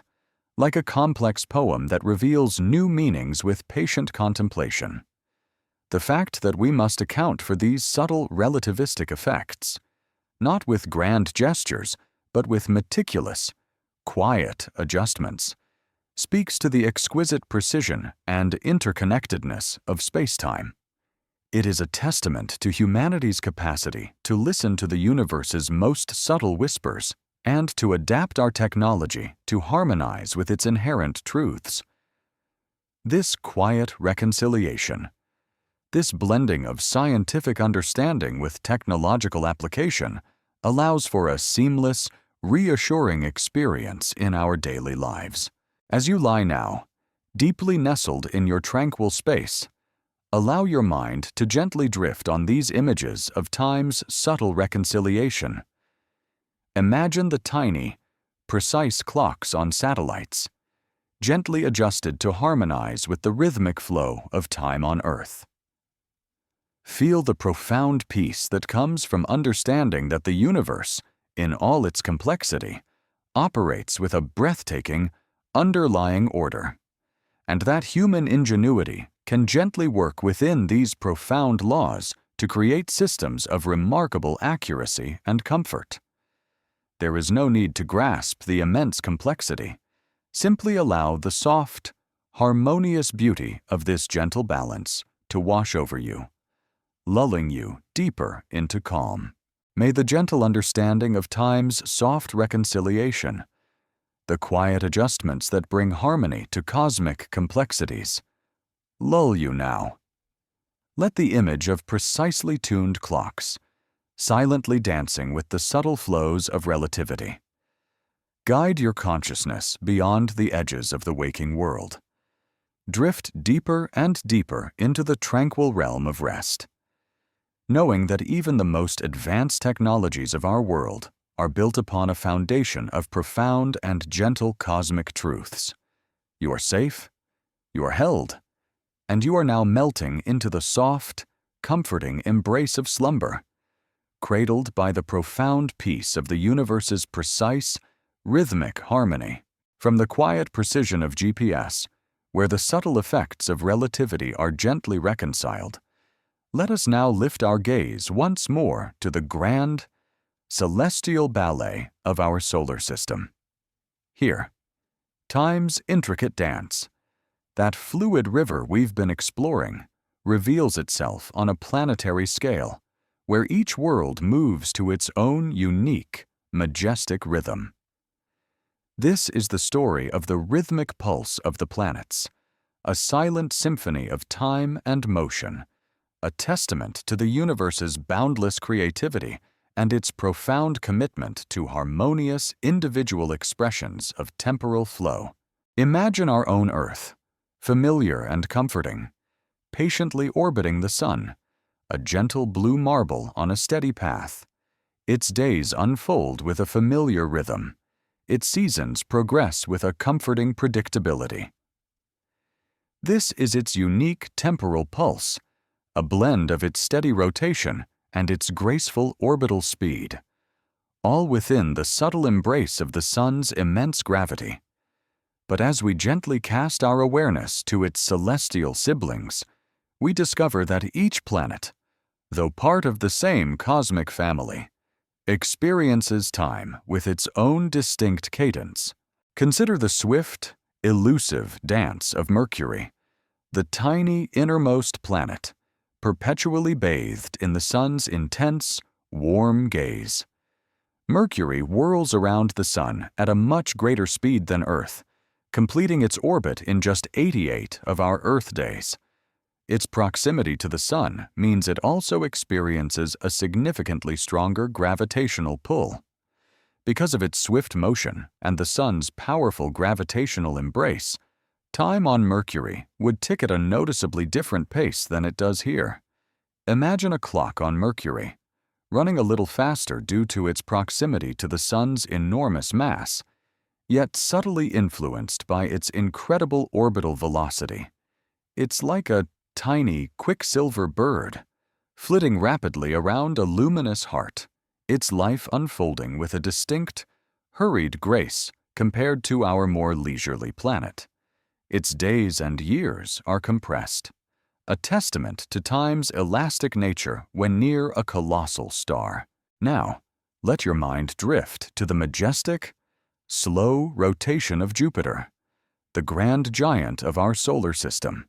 like a complex poem that reveals new meanings with patient contemplation. The fact that we must account for these subtle relativistic effects, not with grand gestures, but with meticulous, quiet adjustments, speaks to the exquisite precision and interconnectedness of spacetime. It is a testament to humanity's capacity to listen to the universe's most subtle whispers and to adapt our technology to harmonize with its inherent truths. This quiet reconciliation, this blending of scientific understanding with technological application, allows for a seamless, reassuring experience in our daily lives. As you lie now, deeply nestled in your tranquil space, allow your mind to gently drift on these images of time's subtle reconciliation. Imagine the tiny, precise clocks on satellites, gently adjusted to harmonize with the rhythmic flow of time on Earth. Feel the profound peace that comes from understanding that the universe, in all its complexity, operates with a breathtaking, underlying order, and that human ingenuity can gently work within these profound laws to create systems of remarkable accuracy and comfort. There is no need to grasp the immense complexity. Simply allow the soft, harmonious beauty of this gentle balance to wash over you, lulling you deeper into calm. May the gentle understanding of time's soft reconciliation, the quiet adjustments that bring harmony to cosmic complexities, lull you now. Let the image of precisely tuned clocks, silently dancing with the subtle flows of relativity, guide your consciousness beyond the edges of the waking world. Drift deeper and deeper into the tranquil realm of rest, knowing that even the most advanced technologies of our world are built upon a foundation of profound and gentle cosmic truths. You are safe, you are held, and you are now melting into the soft, comforting embrace of slumber, cradled by the profound peace of the universe's precise, rhythmic harmony. From the quiet precision of GPS, where the subtle effects of relativity are gently reconciled, let us now lift our gaze once more to the grand, celestial ballet of our solar system. Here, time's intricate dance, that fluid river we've been exploring, reveals itself on a planetary scale, where each world moves to its own unique, majestic rhythm. This is the story of the rhythmic pulse of the planets, a silent symphony of time and motion, a testament to the universe's boundless creativity and its profound commitment to harmonious individual expressions of temporal flow. Imagine our own Earth, familiar and comforting, patiently orbiting the sun, a gentle blue marble on a steady path. Its days unfold with a familiar rhythm. Its seasons progress with a comforting predictability. This is its unique temporal pulse, a blend of its steady rotation and its graceful orbital speed, all within the subtle embrace of the sun's immense gravity. But as we gently cast our awareness to its celestial siblings, we discover that each planet, though part of the same cosmic family, experiences time with its own distinct cadence. Consider the swift, elusive dance of Mercury, the tiny innermost planet, perpetually bathed in the sun's intense, warm gaze. Mercury whirls around the sun at a much greater speed than Earth, completing its orbit in just 88 of our Earth days. Its proximity to the sun means it also experiences a significantly stronger gravitational pull. Because of its swift motion and the sun's powerful gravitational embrace, time on Mercury would tick at a noticeably different pace than it does here. Imagine a clock on Mercury, running a little faster due to its proximity to the sun's enormous mass, yet subtly influenced by its incredible orbital velocity. It's like a tiny, quicksilver bird, flitting rapidly around a luminous heart, its life unfolding with a distinct, hurried grace compared to our more leisurely planet. Its days and years are compressed, a testament to time's elastic nature when near a colossal star. Now, let your mind drift to the majestic, slow rotation of Jupiter, the grand giant of our solar system.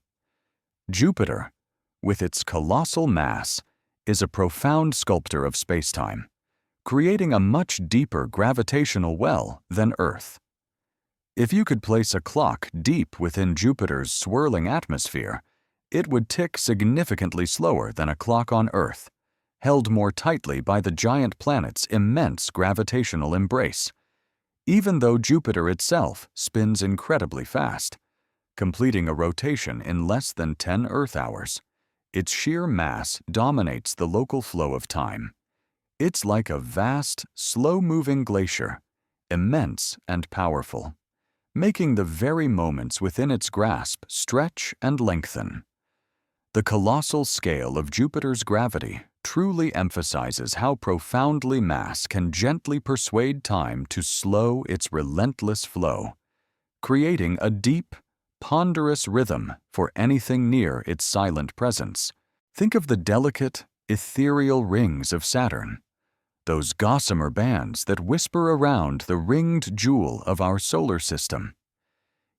Jupiter, with its colossal mass, is a profound sculptor of spacetime, creating a much deeper gravitational well than Earth. If you could place a clock deep within Jupiter's swirling atmosphere, it would tick significantly slower than a clock on Earth, held more tightly by the giant planet's immense gravitational embrace, even though Jupiter itself spins incredibly fast, completing a rotation in less than 10 Earth hours. Its sheer mass dominates the local flow of time. It's like a vast, slow-moving glacier, immense and powerful, making the very moments within its grasp stretch and lengthen. The colossal scale of Jupiter's gravity truly emphasizes how profoundly mass can gently persuade time to slow its relentless flow, creating a deep, ponderous rhythm for anything near its silent presence. Think of the delicate, ethereal rings of Saturn, those gossamer bands that whisper around the ringed jewel of our solar system.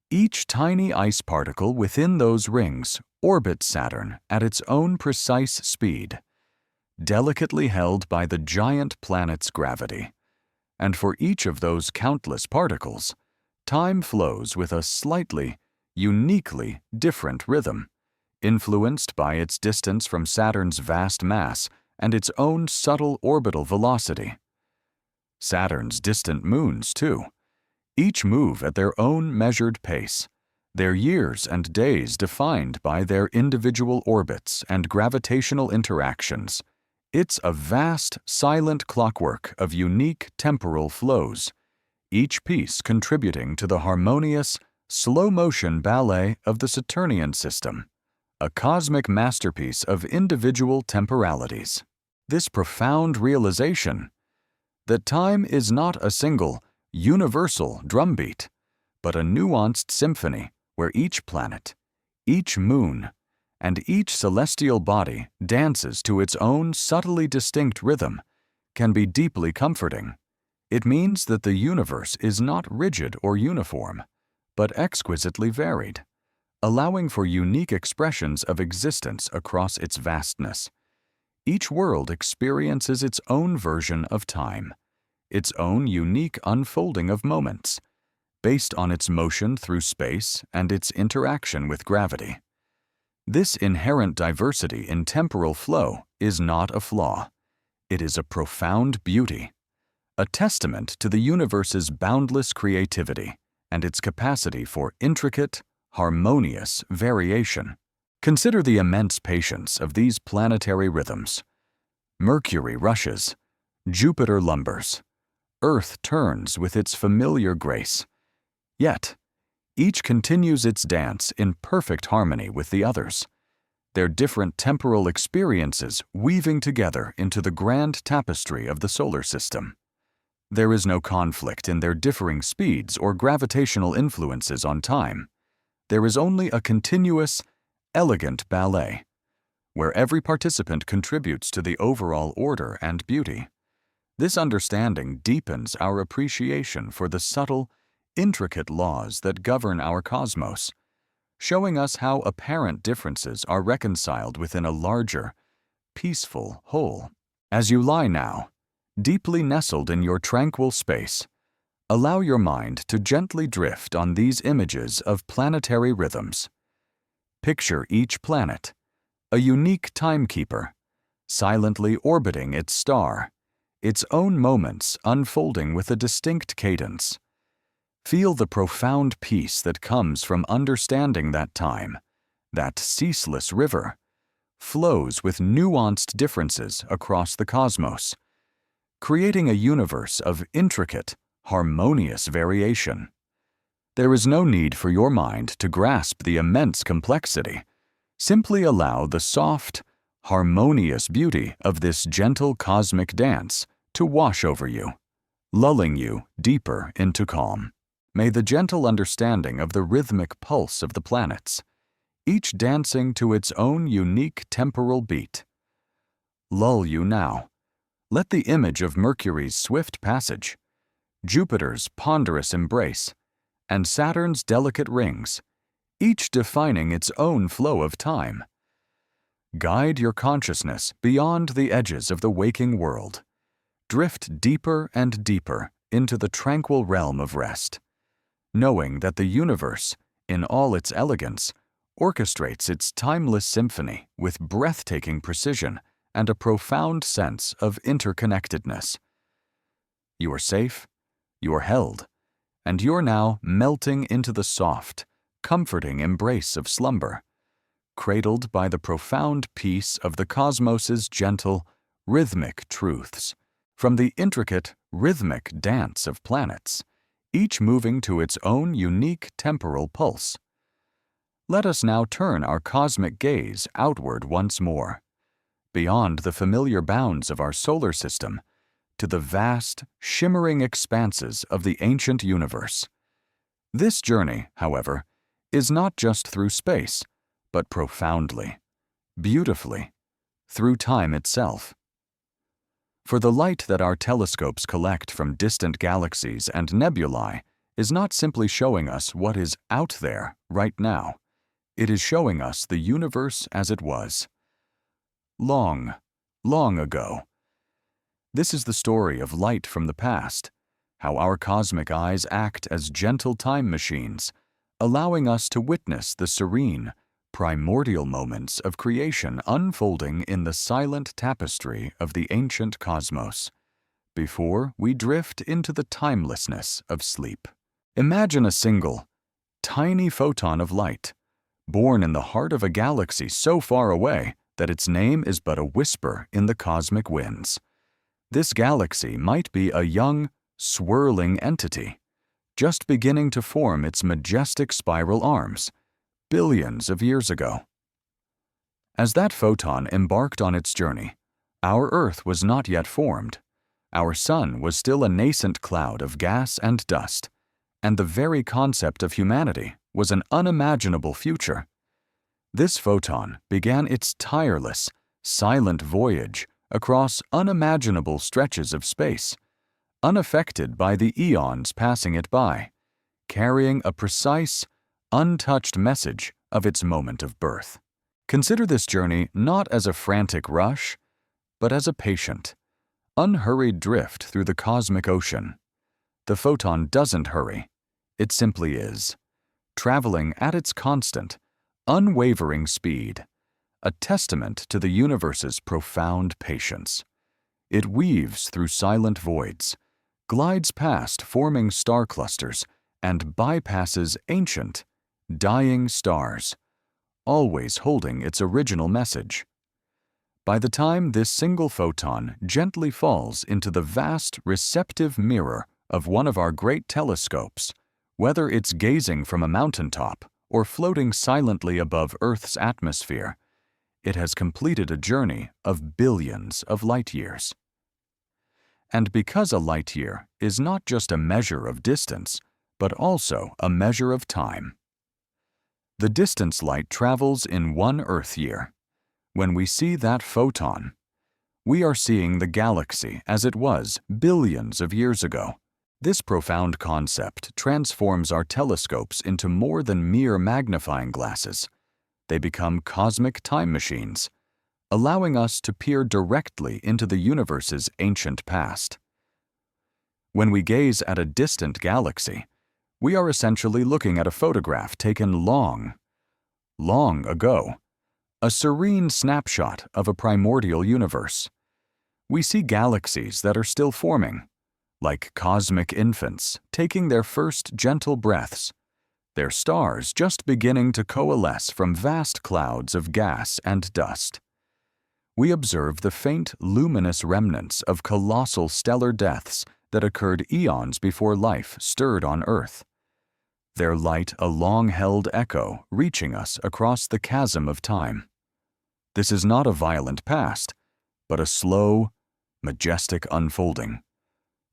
Each tiny ice particle within those rings orbits Saturn at its own precise speed, delicately held by the giant planet's gravity. And for each of those countless particles, time flows with a slightly, uniquely different rhythm, influenced by its distance from Saturn's vast mass and its own subtle orbital velocity. Saturn's distant moons, too, each move at their own measured pace, their years and days defined by their individual orbits and gravitational interactions. It's a vast, silent clockwork of unique temporal flows, each piece contributing to the harmonious, slow-motion ballet of the Saturnian system, a cosmic masterpiece of individual temporalities. This profound realization that time is not a single, universal drumbeat, but a nuanced symphony where each planet, each moon, and each celestial body dances to its own subtly distinct rhythm, can be deeply comforting. It means that the universe is not rigid or uniform, but exquisitely varied, allowing for unique expressions of existence across its vastness. Each world experiences its own version of time, its own unique unfolding of moments, based on its motion through space and its interaction with gravity. This inherent diversity in temporal flow is not a flaw. It is a profound beauty, a testament to the universe's boundless creativity and its capacity for intricate, harmonious variation. Consider the immense patience of these planetary rhythms. Mercury rushes, Jupiter lumbers, Earth turns with its familiar grace. Yet, each continues its dance in perfect harmony with the others, their different temporal experiences weaving together into the grand tapestry of the solar system. There is no conflict in their differing speeds or gravitational influences on time. There is only a continuous, elegant ballet, where every participant contributes to the overall order and beauty. This understanding deepens our appreciation for the subtle, intricate laws that govern our cosmos, showing us how apparent differences are reconciled within a larger, peaceful whole. As you lie now, deeply nestled in your tranquil space, allow your mind to gently drift on these images of planetary rhythms. Picture each planet, a unique timekeeper, silently orbiting its star, its own moments unfolding with a distinct cadence. Feel the profound peace that comes from understanding that time, that ceaseless river, flows with nuanced differences across the cosmos, creating a universe of intricate, harmonious variation. There is no need for your mind to grasp the immense complexity. Simply allow the soft, harmonious beauty of this gentle cosmic dance to wash over you, lulling you deeper into calm. May the gentle understanding of the rhythmic pulse of the planets, each dancing to its own unique temporal beat, lull you now. Let the image of Mercury's swift passage, Jupiter's ponderous embrace, and Saturn's delicate rings, each defining its own flow of time, guide your consciousness beyond the edges of the waking world. Drift deeper and deeper into the tranquil realm of rest, knowing that the universe, in all its elegance, orchestrates its timeless symphony with breathtaking precision and a profound sense of interconnectedness. You are safe, you are held, and you're now melting into the soft, comforting embrace of slumber, cradled by the profound peace of the cosmos's gentle, rhythmic truths. From the intricate, rhythmic dance of planets, each moving to its own unique temporal pulse. Let us now turn our cosmic gaze outward once more, beyond the familiar bounds of our solar system, to the vast, shimmering expanses of the ancient universe. This journey, however, is not just through space, but profoundly, beautifully, through time itself. For the light that our telescopes collect from distant galaxies and nebulae is not simply showing us what is out there right now. It is showing us the universe as it was. Long, long ago. This is the story of light from the past, how our cosmic eyes act as gentle time machines, allowing us to witness the serene, primordial moments of creation unfolding in the silent tapestry of the ancient cosmos, before we drift into the timelessness of sleep. Imagine a single, tiny photon of light, born in the heart of a galaxy so far away that its name is but a whisper in the cosmic winds. This galaxy might be a young, swirling entity, just beginning to form its majestic spiral arms, billions of years ago. As that photon embarked on its journey, our Earth was not yet formed. Our Sun was still a nascent cloud of gas and dust, and the very concept of humanity was an unimaginable future. This photon began its tireless, silent voyage across unimaginable stretches of space, unaffected by the eons passing it by, carrying a precise, untouched message of its moment of birth. Consider this journey not as a frantic rush, but as a patient, unhurried drift through the cosmic ocean. The photon doesn't hurry, it simply is, traveling at its constant, unwavering speed, a testament to the universe's profound patience. It weaves through silent voids, glides past forming star clusters, and bypasses ancient, dying stars, always holding its original message. By the time this single photon gently falls into the vast receptive mirror of one of our great telescopes, whether it's gazing from a mountaintop or floating silently above Earth's atmosphere, it has completed a journey of billions of light years. And because a light year is not just a measure of distance, but also a measure of time. The distance light travels in 1 Earth year. When we see that photon, we are seeing the galaxy as it was billions of years ago. This profound concept transforms our telescopes into more than mere magnifying glasses. They become cosmic time machines, allowing us to peer directly into the universe's ancient past. When we gaze at a distant galaxy, we are essentially looking at a photograph taken long, long ago, a serene snapshot of a primordial universe. We see galaxies that are still forming, like cosmic infants taking their first gentle breaths, their stars just beginning to coalesce from vast clouds of gas and dust. We observe the faint, luminous remnants of colossal stellar deaths that occurred eons before life stirred on Earth, their light a long-held echo reaching us across the chasm of time. This is not a violent past, but a slow, majestic unfolding,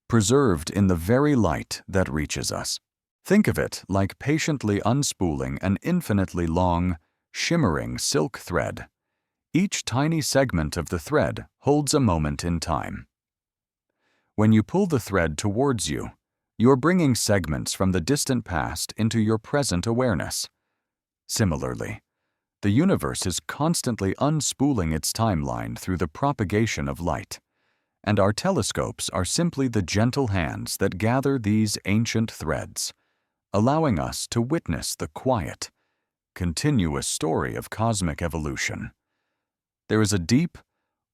preserved in the very light that reaches us. Think of it like patiently unspooling an infinitely long, shimmering silk thread. Each tiny segment of the thread holds a moment in time. When you pull the thread towards you, you're bringing segments from the distant past into your present awareness. Similarly, the universe is constantly unspooling its timeline through the propagation of light, and our telescopes are simply the gentle hands that gather these ancient threads, allowing us to witness the quiet, continuous story of cosmic evolution. There is a deep,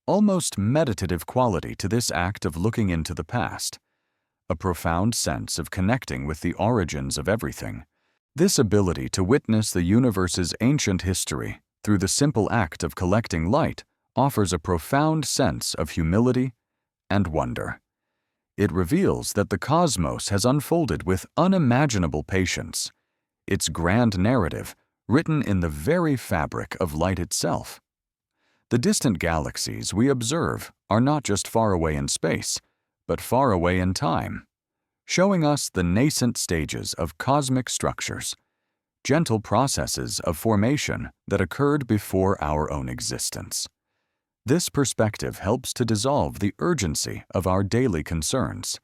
almost meditative quality to this act of looking into the past, a profound sense of connecting with the origins of everything. This ability to witness the universe's ancient history through the simple act of collecting light offers a profound sense of humility and wonder. It reveals that the cosmos has unfolded with unimaginable patience, its grand narrative written in the very fabric of light itself. The distant galaxies we observe are not just far away in space, but far away in time, showing us the nascent stages of cosmic structures, gentle processes of formation that occurred before our own existence. This perspective helps to dissolve the urgency of our daily concerns,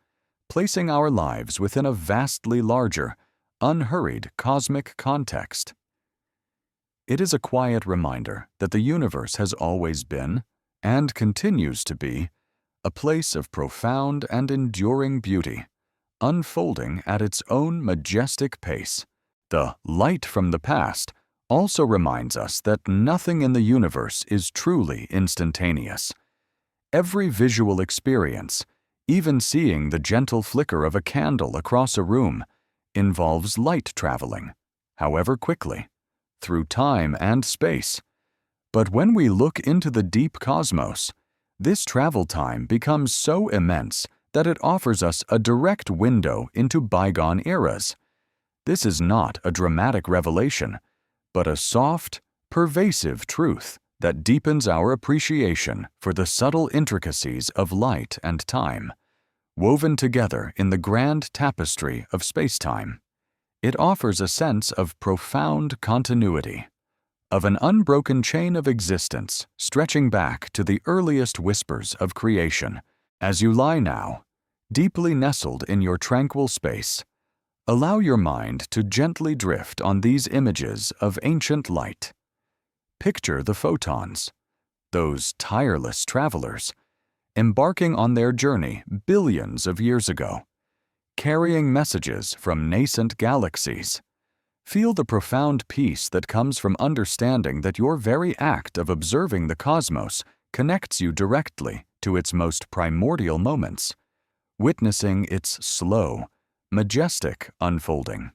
placing our lives within a vastly larger, unhurried cosmic context. It is a quiet reminder that the universe has always been, and continues to be, a place of profound and enduring beauty, unfolding at its own majestic pace. The light from the past also reminds us that nothing in the universe is truly instantaneous. Every visual experience, even seeing the gentle flicker of a candle across a room, involves light traveling, however quickly, through time and space. But when we look into the deep cosmos, this travel time becomes so immense that it offers us a direct window into bygone eras. This is not a dramatic revelation, but a soft, pervasive truth that deepens our appreciation for the subtle intricacies of light and time, woven together in the grand tapestry of space-time. It offers a sense of profound continuity, of an unbroken chain of existence stretching back to the earliest whispers of creation. As you lie now, deeply nestled in your tranquil space, allow your mind to gently drift on these images of ancient light. Picture the photons, those tireless travelers, embarking on their journey billions of years ago, carrying messages from nascent galaxies. Feel the profound peace that comes from understanding that your very act of observing the cosmos connects you directly to its most primordial moments, witnessing its slow, majestic unfolding.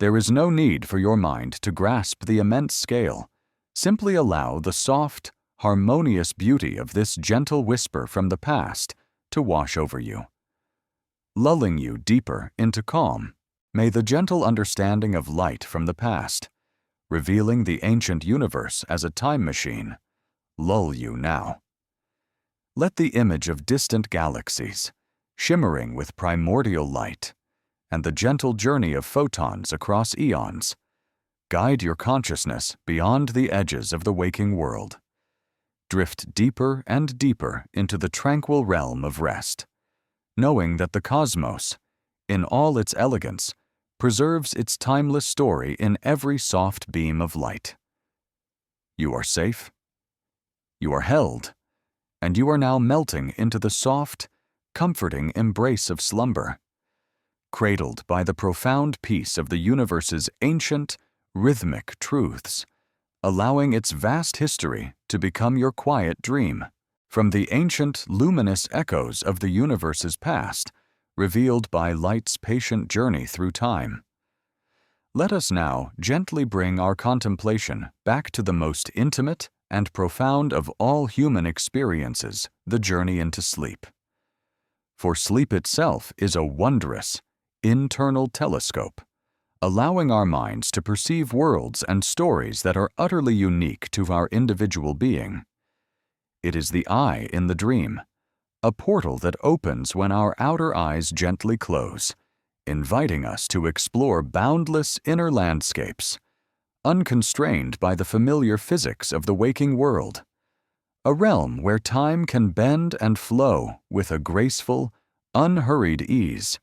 There is no need for your mind to grasp the immense scale. Simply allow the soft, harmonious beauty of this gentle whisper from the past to wash over you. Lulling you deeper into calm, may the gentle understanding of light from the past, revealing the ancient universe as a time machine, lull you now. Let the image of distant galaxies, shimmering with primordial light, and the gentle journey of photons across eons, guide your consciousness beyond the edges of the waking world. Drift deeper and deeper into the tranquil realm of rest, knowing that the cosmos, in all its elegance, preserves its timeless story in every soft beam of light. You are safe, you are held, and you are now melting into the soft, comforting embrace of slumber, cradled by the profound peace of the universe's ancient, rhythmic truths, allowing its vast history to become your quiet dream, from the ancient, luminous echoes of the universe's past, revealed by light's patient journey through time. Let us now gently bring our contemplation back to the most intimate and profound of all human experiences, the journey into sleep. For sleep itself is a wondrous, internal telescope, allowing our minds to perceive worlds and stories that are utterly unique to our individual being. It is the eye in the dream, a portal that opens when our outer eyes gently close, inviting us to explore boundless inner landscapes, unconstrained by the familiar physics of the waking world, a realm where time can bend and flow with a graceful, unhurried ease.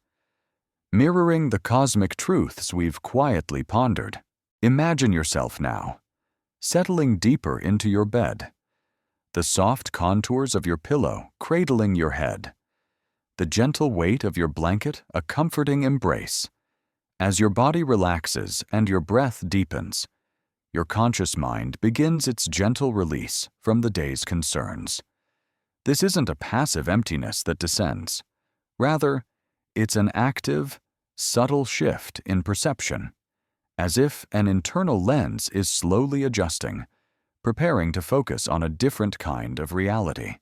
Mirroring the cosmic truths we've quietly pondered, imagine yourself now, settling deeper into your bed, the soft contours of your pillow cradling your head, the gentle weight of your blanket a comforting embrace. As your body relaxes and your breath deepens, your conscious mind begins its gentle release from the day's concerns. This isn't a passive emptiness that descends. Rather, it's an active, subtle shift in perception, as if an internal lens is slowly adjusting, preparing to focus on a different kind of reality.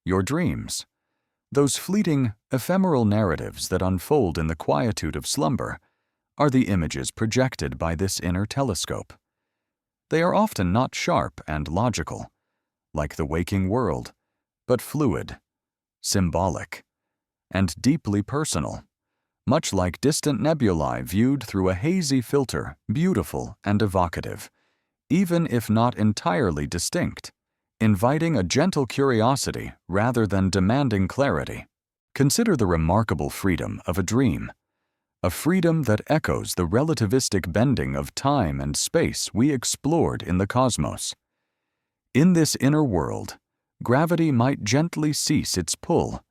Your dreams, Those fleeting, ephemeral narratives that unfold in the quietude of slumber are the images projected by this inner telescope. They are often not sharp and logical, like the waking world, but fluid, symbolic, and deeply personal, much like distant nebulae viewed through a hazy filter, beautiful and evocative, even if not entirely distinct, inviting a gentle curiosity rather than demanding clarity. Consider the remarkable freedom of a dream, a freedom that echoes the relativistic bending of time and space we explored in the cosmos. In this inner world, gravity might gently cease its pull,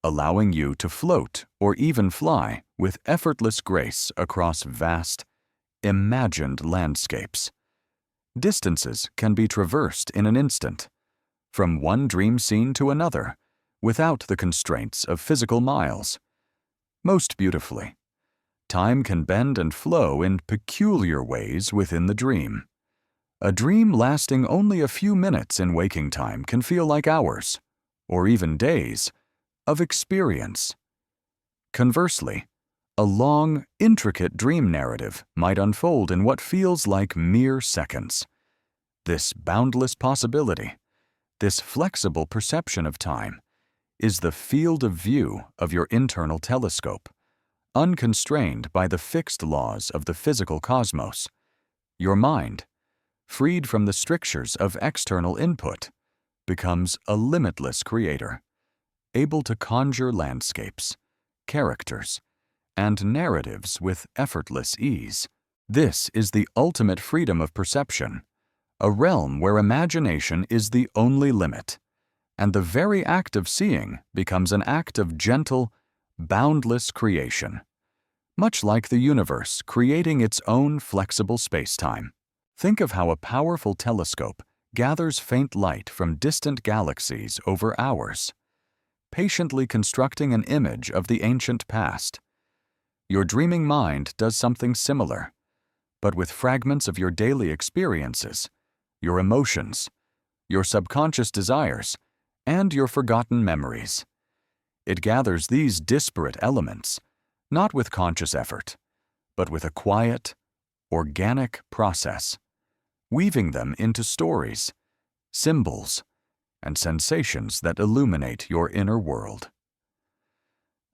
allowing you to float or even fly with effortless grace across vast, imagined landscapes. Distances can be traversed in an instant, from one dream scene to another, without the constraints of physical miles. Most beautifully, time can bend and flow in peculiar ways within the dream. A dream lasting only a few minutes in waking time can feel like hours, or even days, of experience. Conversely, a long, intricate dream narrative might unfold in what feels like mere seconds. This boundless possibility, this flexible perception of time, is the field of view of your internal telescope, unconstrained by the fixed laws of the physical cosmos. Your mind, freed from the strictures of external input, becomes a limitless creator, able to conjure landscapes, characters, and narratives with effortless ease. This is the ultimate freedom of perception, a realm where imagination is the only limit, and the very act of seeing becomes an act of gentle, boundless creation, much like the universe creating its own flexible space-time. Think of how a powerful telescope gathers faint light from distant galaxies over hours, patiently constructing an image of the ancient past. Your dreaming mind does something similar, but with fragments of your daily experiences, your emotions, your subconscious desires, and your forgotten memories. It gathers these disparate elements, not with conscious effort, but with a quiet, organic process, weaving them into stories, symbols, and sensations that illuminate your inner world.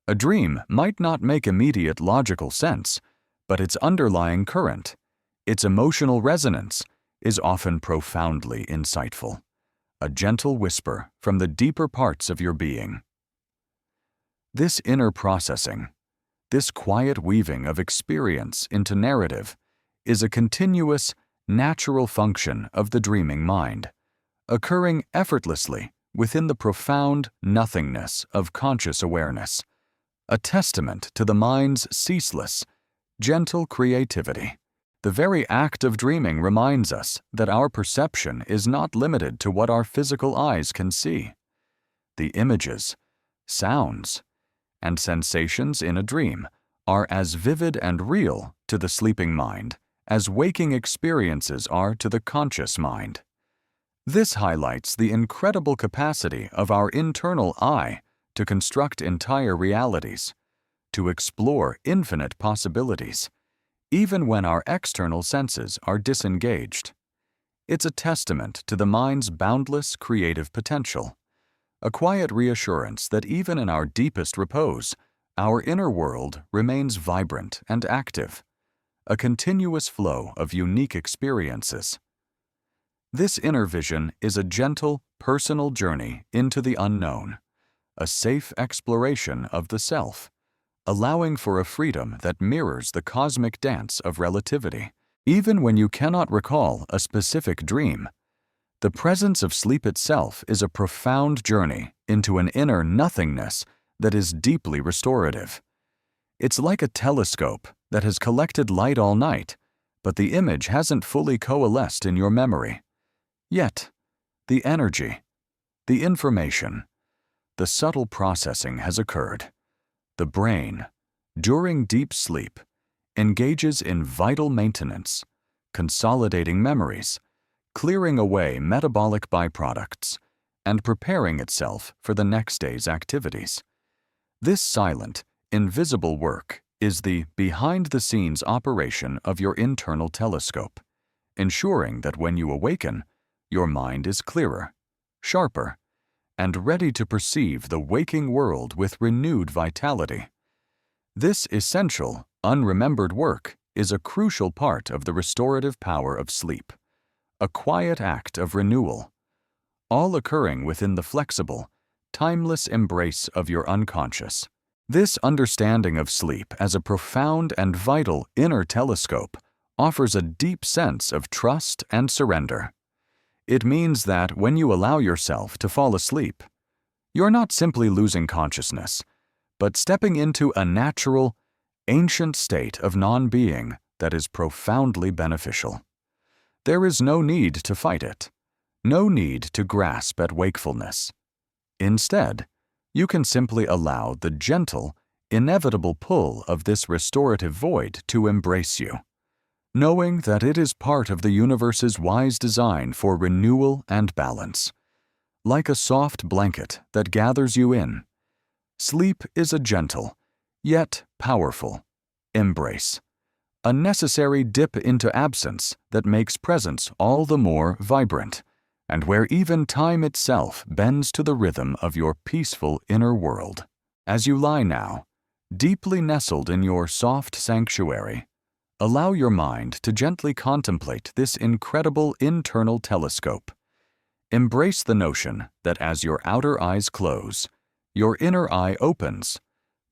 A dream might not make immediate logical sense, but its underlying current, its emotional resonance, is often profoundly insightful, a gentle whisper from the deeper parts of your being. This inner processing, this quiet weaving of experience into narrative, is a continuous, natural function of the dreaming mind, occurring effortlessly within the profound nothingness of conscious awareness, a testament to the mind's ceaseless, gentle creativity. The very act of dreaming reminds us that our perception is not limited to what our physical eyes can see. The images, sounds, and sensations in a dream are as vivid and real to the sleeping mind as waking experiences are to the conscious mind. This highlights the incredible capacity of our internal eye to construct entire realities, to explore infinite possibilities, even when our external senses are disengaged. It's a testament to the mind's boundless creative potential, a quiet reassurance that even in our deepest repose, our inner world remains vibrant and active, a continuous flow of unique experiences. This inner vision is a gentle, personal journey into the unknown, a safe exploration of the self, allowing for a freedom that mirrors the cosmic dance of relativity. Even when you cannot recall a specific dream, the presence of sleep itself is a profound journey into an inner nothingness that is deeply restorative. It's like a telescope that has collected light all night, but the image hasn't fully coalesced in your memory. Yet, the energy, the information, the subtle processing has occurred. The brain, during deep sleep, engages in vital maintenance, consolidating memories, clearing away metabolic byproducts, and preparing itself for the next day's activities. This silent, invisible work is the behind-the-scenes operation of your internal telescope, ensuring that when you awaken, your mind is clearer, sharper, and ready to perceive the waking world with renewed vitality. This essential, unremembered work is a crucial part of the restorative power of sleep, a quiet act of renewal, all occurring within the flexible, timeless embrace of your unconscious. This understanding of sleep as a profound and vital inner telescope offers a deep sense of trust and surrender. It means that when you allow yourself to fall asleep, you're not simply losing consciousness, but stepping into a natural, ancient state of non-being that is profoundly beneficial. There is no need to fight it, no need to grasp at wakefulness. Instead, you can simply allow the gentle, inevitable pull of this restorative void to embrace you, knowing that it is part of the universe's wise design for renewal and balance. Like a soft blanket that gathers you in, sleep is a gentle, yet powerful, embrace, a necessary dip into absence that makes presence all the more vibrant, and where even time itself bends to the rhythm of your peaceful inner world. As you lie now, deeply nestled in your soft sanctuary, allow your mind to gently contemplate this incredible internal telescope. Embrace the notion that as your outer eyes close, your inner eye opens,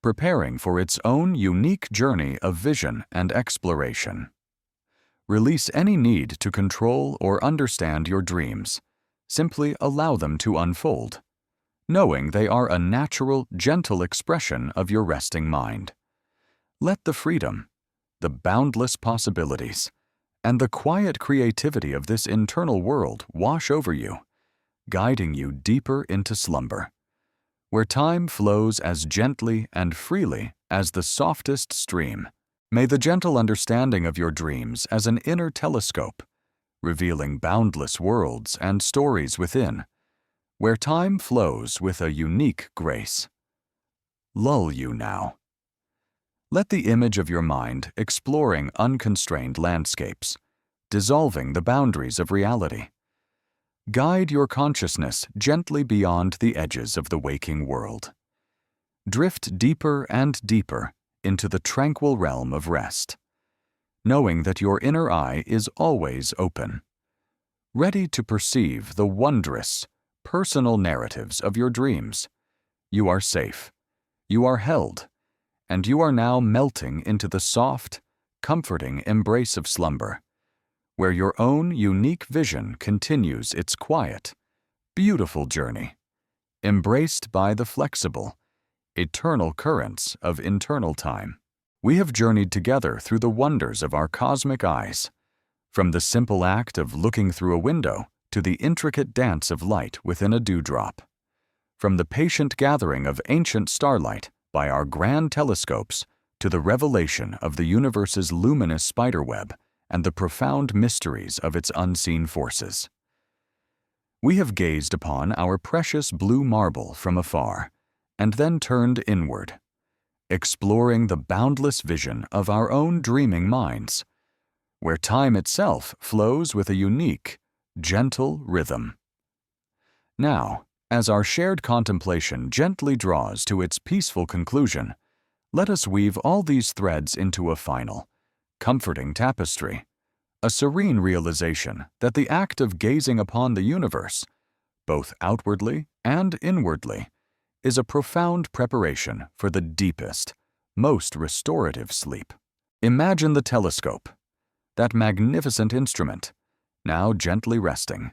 preparing for its own unique journey of vision and exploration. Release any need to control or understand your dreams. Simply allow them to unfold, knowing they are a natural, gentle expression of your resting mind. Let the freedom, the boundless possibilities, and the quiet creativity of this internal world wash over you, guiding you deeper into slumber, where time flows as gently and freely as the softest stream. May the gentle understanding of your dreams as an inner telescope, revealing boundless worlds and stories within, where time flows with a unique grace, lull you now. Let the image of your mind exploring unconstrained landscapes, dissolving the boundaries of reality. Guide your consciousness gently beyond the edges of the waking world. Drift deeper and deeper into the tranquil realm of rest, knowing that your inner eye is always open, ready to perceive the wondrous, personal narratives of your dreams. You are safe, you are held, and you are now melting into the soft, comforting embrace of slumber, where your own unique vision continues its quiet, beautiful journey, embraced by the flexible, eternal currents of internal time. We have journeyed together through the wonders of our cosmic eyes, from the simple act of looking through a window to the intricate dance of light within a dewdrop, from the patient gathering of ancient starlight by our grand telescopes to the revelation of the universe's luminous spiderweb and the profound mysteries of its unseen forces. We have gazed upon our precious blue marble from afar, and then turned inward, exploring the boundless vision of our own dreaming minds, where time itself flows with a unique, gentle rhythm. Now, as our shared contemplation gently draws to its peaceful conclusion, let us weave all these threads into a final, comforting tapestry, a serene realization that the act of gazing upon the universe, both outwardly and inwardly, is a profound preparation for the deepest, most restorative sleep. Imagine the telescope, that magnificent instrument, now gently resting,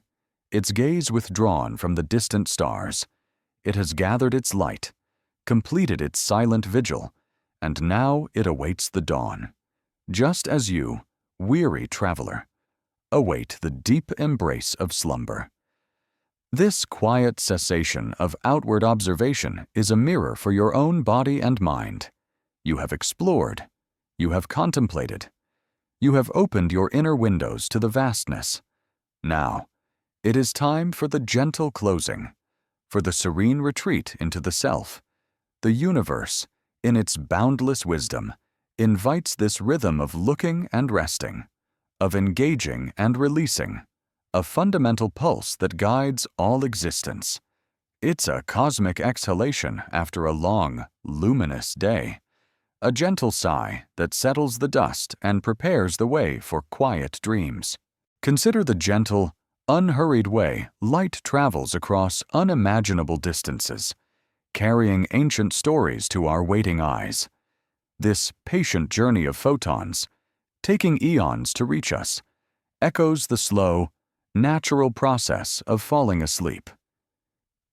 its gaze withdrawn from the distant stars. It has gathered its light, completed its silent vigil, and now it awaits the dawn, just as you, weary traveler, await the deep embrace of slumber. This quiet cessation of outward observation is a mirror for your own body and mind. You have explored, you have contemplated, you have opened your inner windows to the vastness. Now, it is time for the gentle closing, for the serene retreat into the self. The universe, in its boundless wisdom, invites this rhythm of looking and resting, of engaging and releasing, a fundamental pulse that guides all existence. It's a cosmic exhalation after a long, luminous day, a gentle sigh that settles the dust and prepares the way for quiet dreams. Consider the gentle, unhurried way light travels across unimaginable distances, carrying ancient stories to our waiting eyes. This patient journey of photons, taking eons to reach us, echoes the slow, natural process of falling asleep.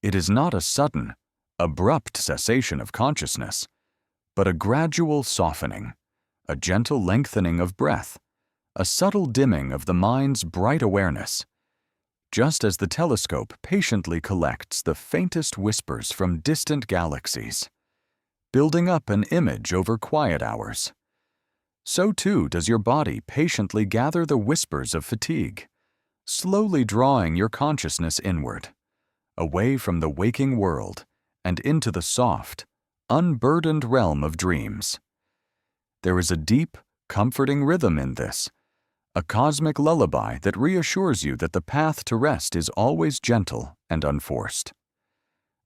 It is not a sudden, abrupt cessation of consciousness, but a gradual softening, a gentle lengthening of breath, a subtle dimming of the mind's bright awareness. Just as the telescope patiently collects the faintest whispers from distant galaxies, building up an image over quiet hours, so too does your body patiently gather the whispers of fatigue, slowly drawing your consciousness inward, away from the waking world and into the soft, unburdened realm of dreams. There is a deep, comforting rhythm in this, a cosmic lullaby that reassures you that the path to rest is always gentle and unforced.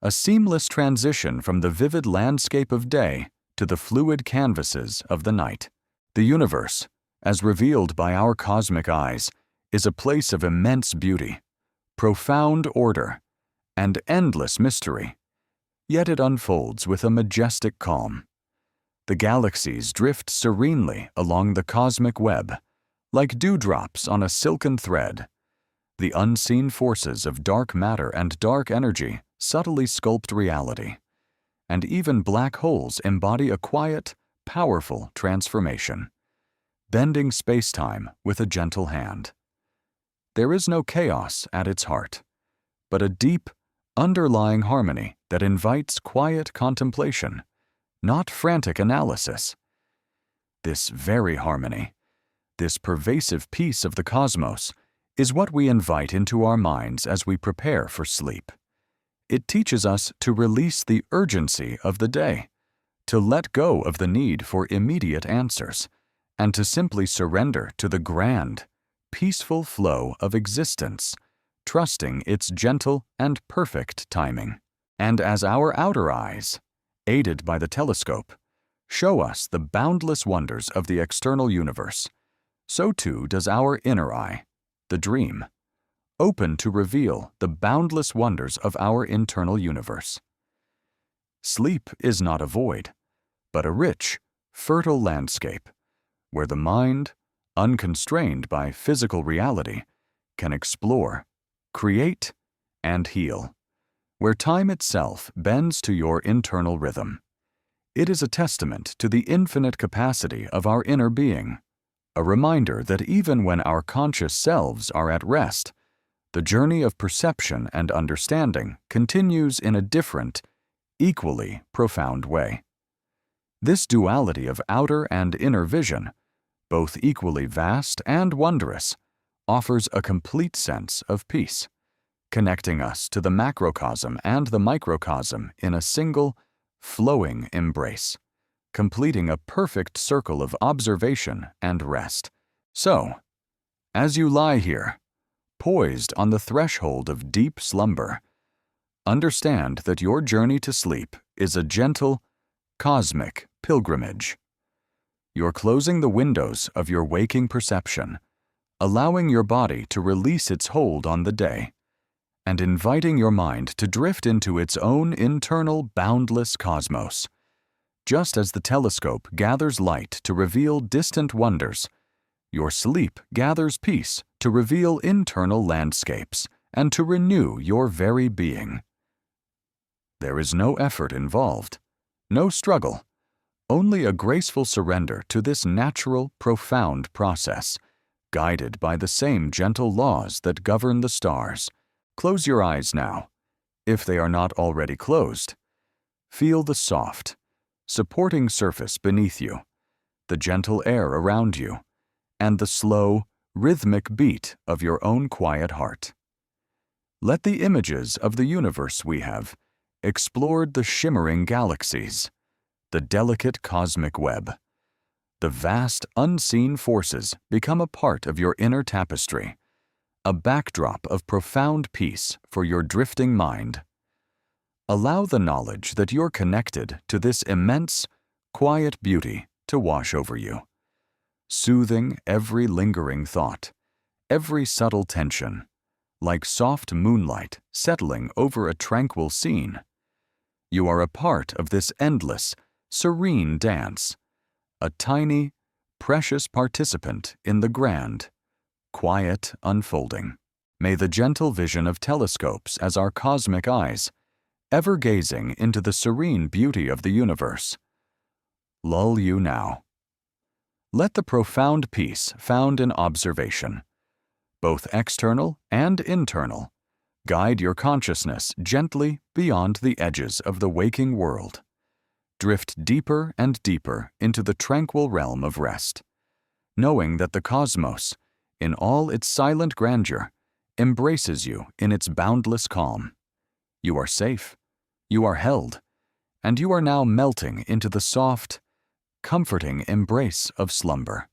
A seamless transition from the vivid landscape of day to the fluid canvases of the night. The universe, as revealed by our cosmic eyes, is a place of immense beauty, profound order, and endless mystery. Yet it unfolds with a majestic calm. The galaxies drift serenely along the cosmic web, like dewdrops on a silken thread. The unseen forces of dark matter and dark energy subtly sculpt reality, and even black holes embody a quiet, powerful transformation, bending space-time with a gentle hand. There is no chaos at its heart, but a deep, underlying harmony that invites quiet contemplation, not frantic analysis. This very harmony, this pervasive peace of the cosmos, is what we invite into our minds as we prepare for sleep. It teaches us to release the urgency of the day, to let go of the need for immediate answers, and to simply surrender to the grand, peaceful flow of existence, trusting its gentle and perfect timing. And as our outer eyes, aided by the telescope, show us the boundless wonders of the external universe, so too does our inner eye, the dream, open to reveal the boundless wonders of our internal universe. Sleep is not a void, but a rich, fertile landscape, where the mind, unconstrained by physical reality, can explore, create, and heal, where time itself bends to your internal rhythm. It is a testament to the infinite capacity of our inner being, a reminder that even when our conscious selves are at rest, the journey of perception and understanding continues in a different, equally profound way. This duality of outer and inner vision, both equally vast and wondrous, offers a complete sense of peace, connecting us to the macrocosm and the microcosm in a single, flowing embrace, completing a perfect circle of observation and rest. So, as you lie here, poised on the threshold of deep slumber, understand that your journey to sleep is a gentle, cosmic pilgrimage. You're closing the windows of your waking perception, allowing your body to release its hold on the day, and inviting your mind to drift into its own internal boundless cosmos. Just as the telescope gathers light to reveal distant wonders, your sleep gathers peace to reveal internal landscapes and to renew your very being. There is no effort involved, no struggle, only a graceful surrender to this natural, profound process, guided by the same gentle laws that govern the stars. Close your eyes now, if they are not already closed. Feel the soft, supporting surface beneath you, the gentle air around you, and the slow, rhythmic beat of your own quiet heart. Let the images of the universe we have explored the shimmering galaxies, the delicate cosmic web. The vast unseen forces become a part of your inner tapestry, a backdrop of profound peace for your drifting mind. Allow the knowledge that you're connected to this immense, quiet beauty to wash over you, soothing every lingering thought, every subtle tension, like soft moonlight settling over a tranquil scene. You are a part of this endless, serene dance, a tiny, precious participant in the grand, quiet unfolding. May the gentle vision of telescopes as our cosmic eyes, ever gazing into the serene beauty of the universe, lull you now. Let the profound peace found in observation, both external and internal, guide your consciousness gently beyond the edges of the waking world. Drift deeper and deeper into the tranquil realm of rest, knowing that the cosmos, in all its silent grandeur, embraces you in its boundless calm. You are safe, you are held, and you are now melting into the soft, comforting embrace of slumber,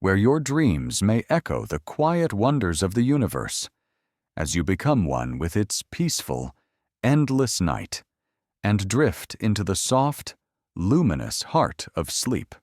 where your dreams may echo the quiet wonders of the universe as you become one with its peaceful, endless night and drift into the soft, luminous heart of sleep.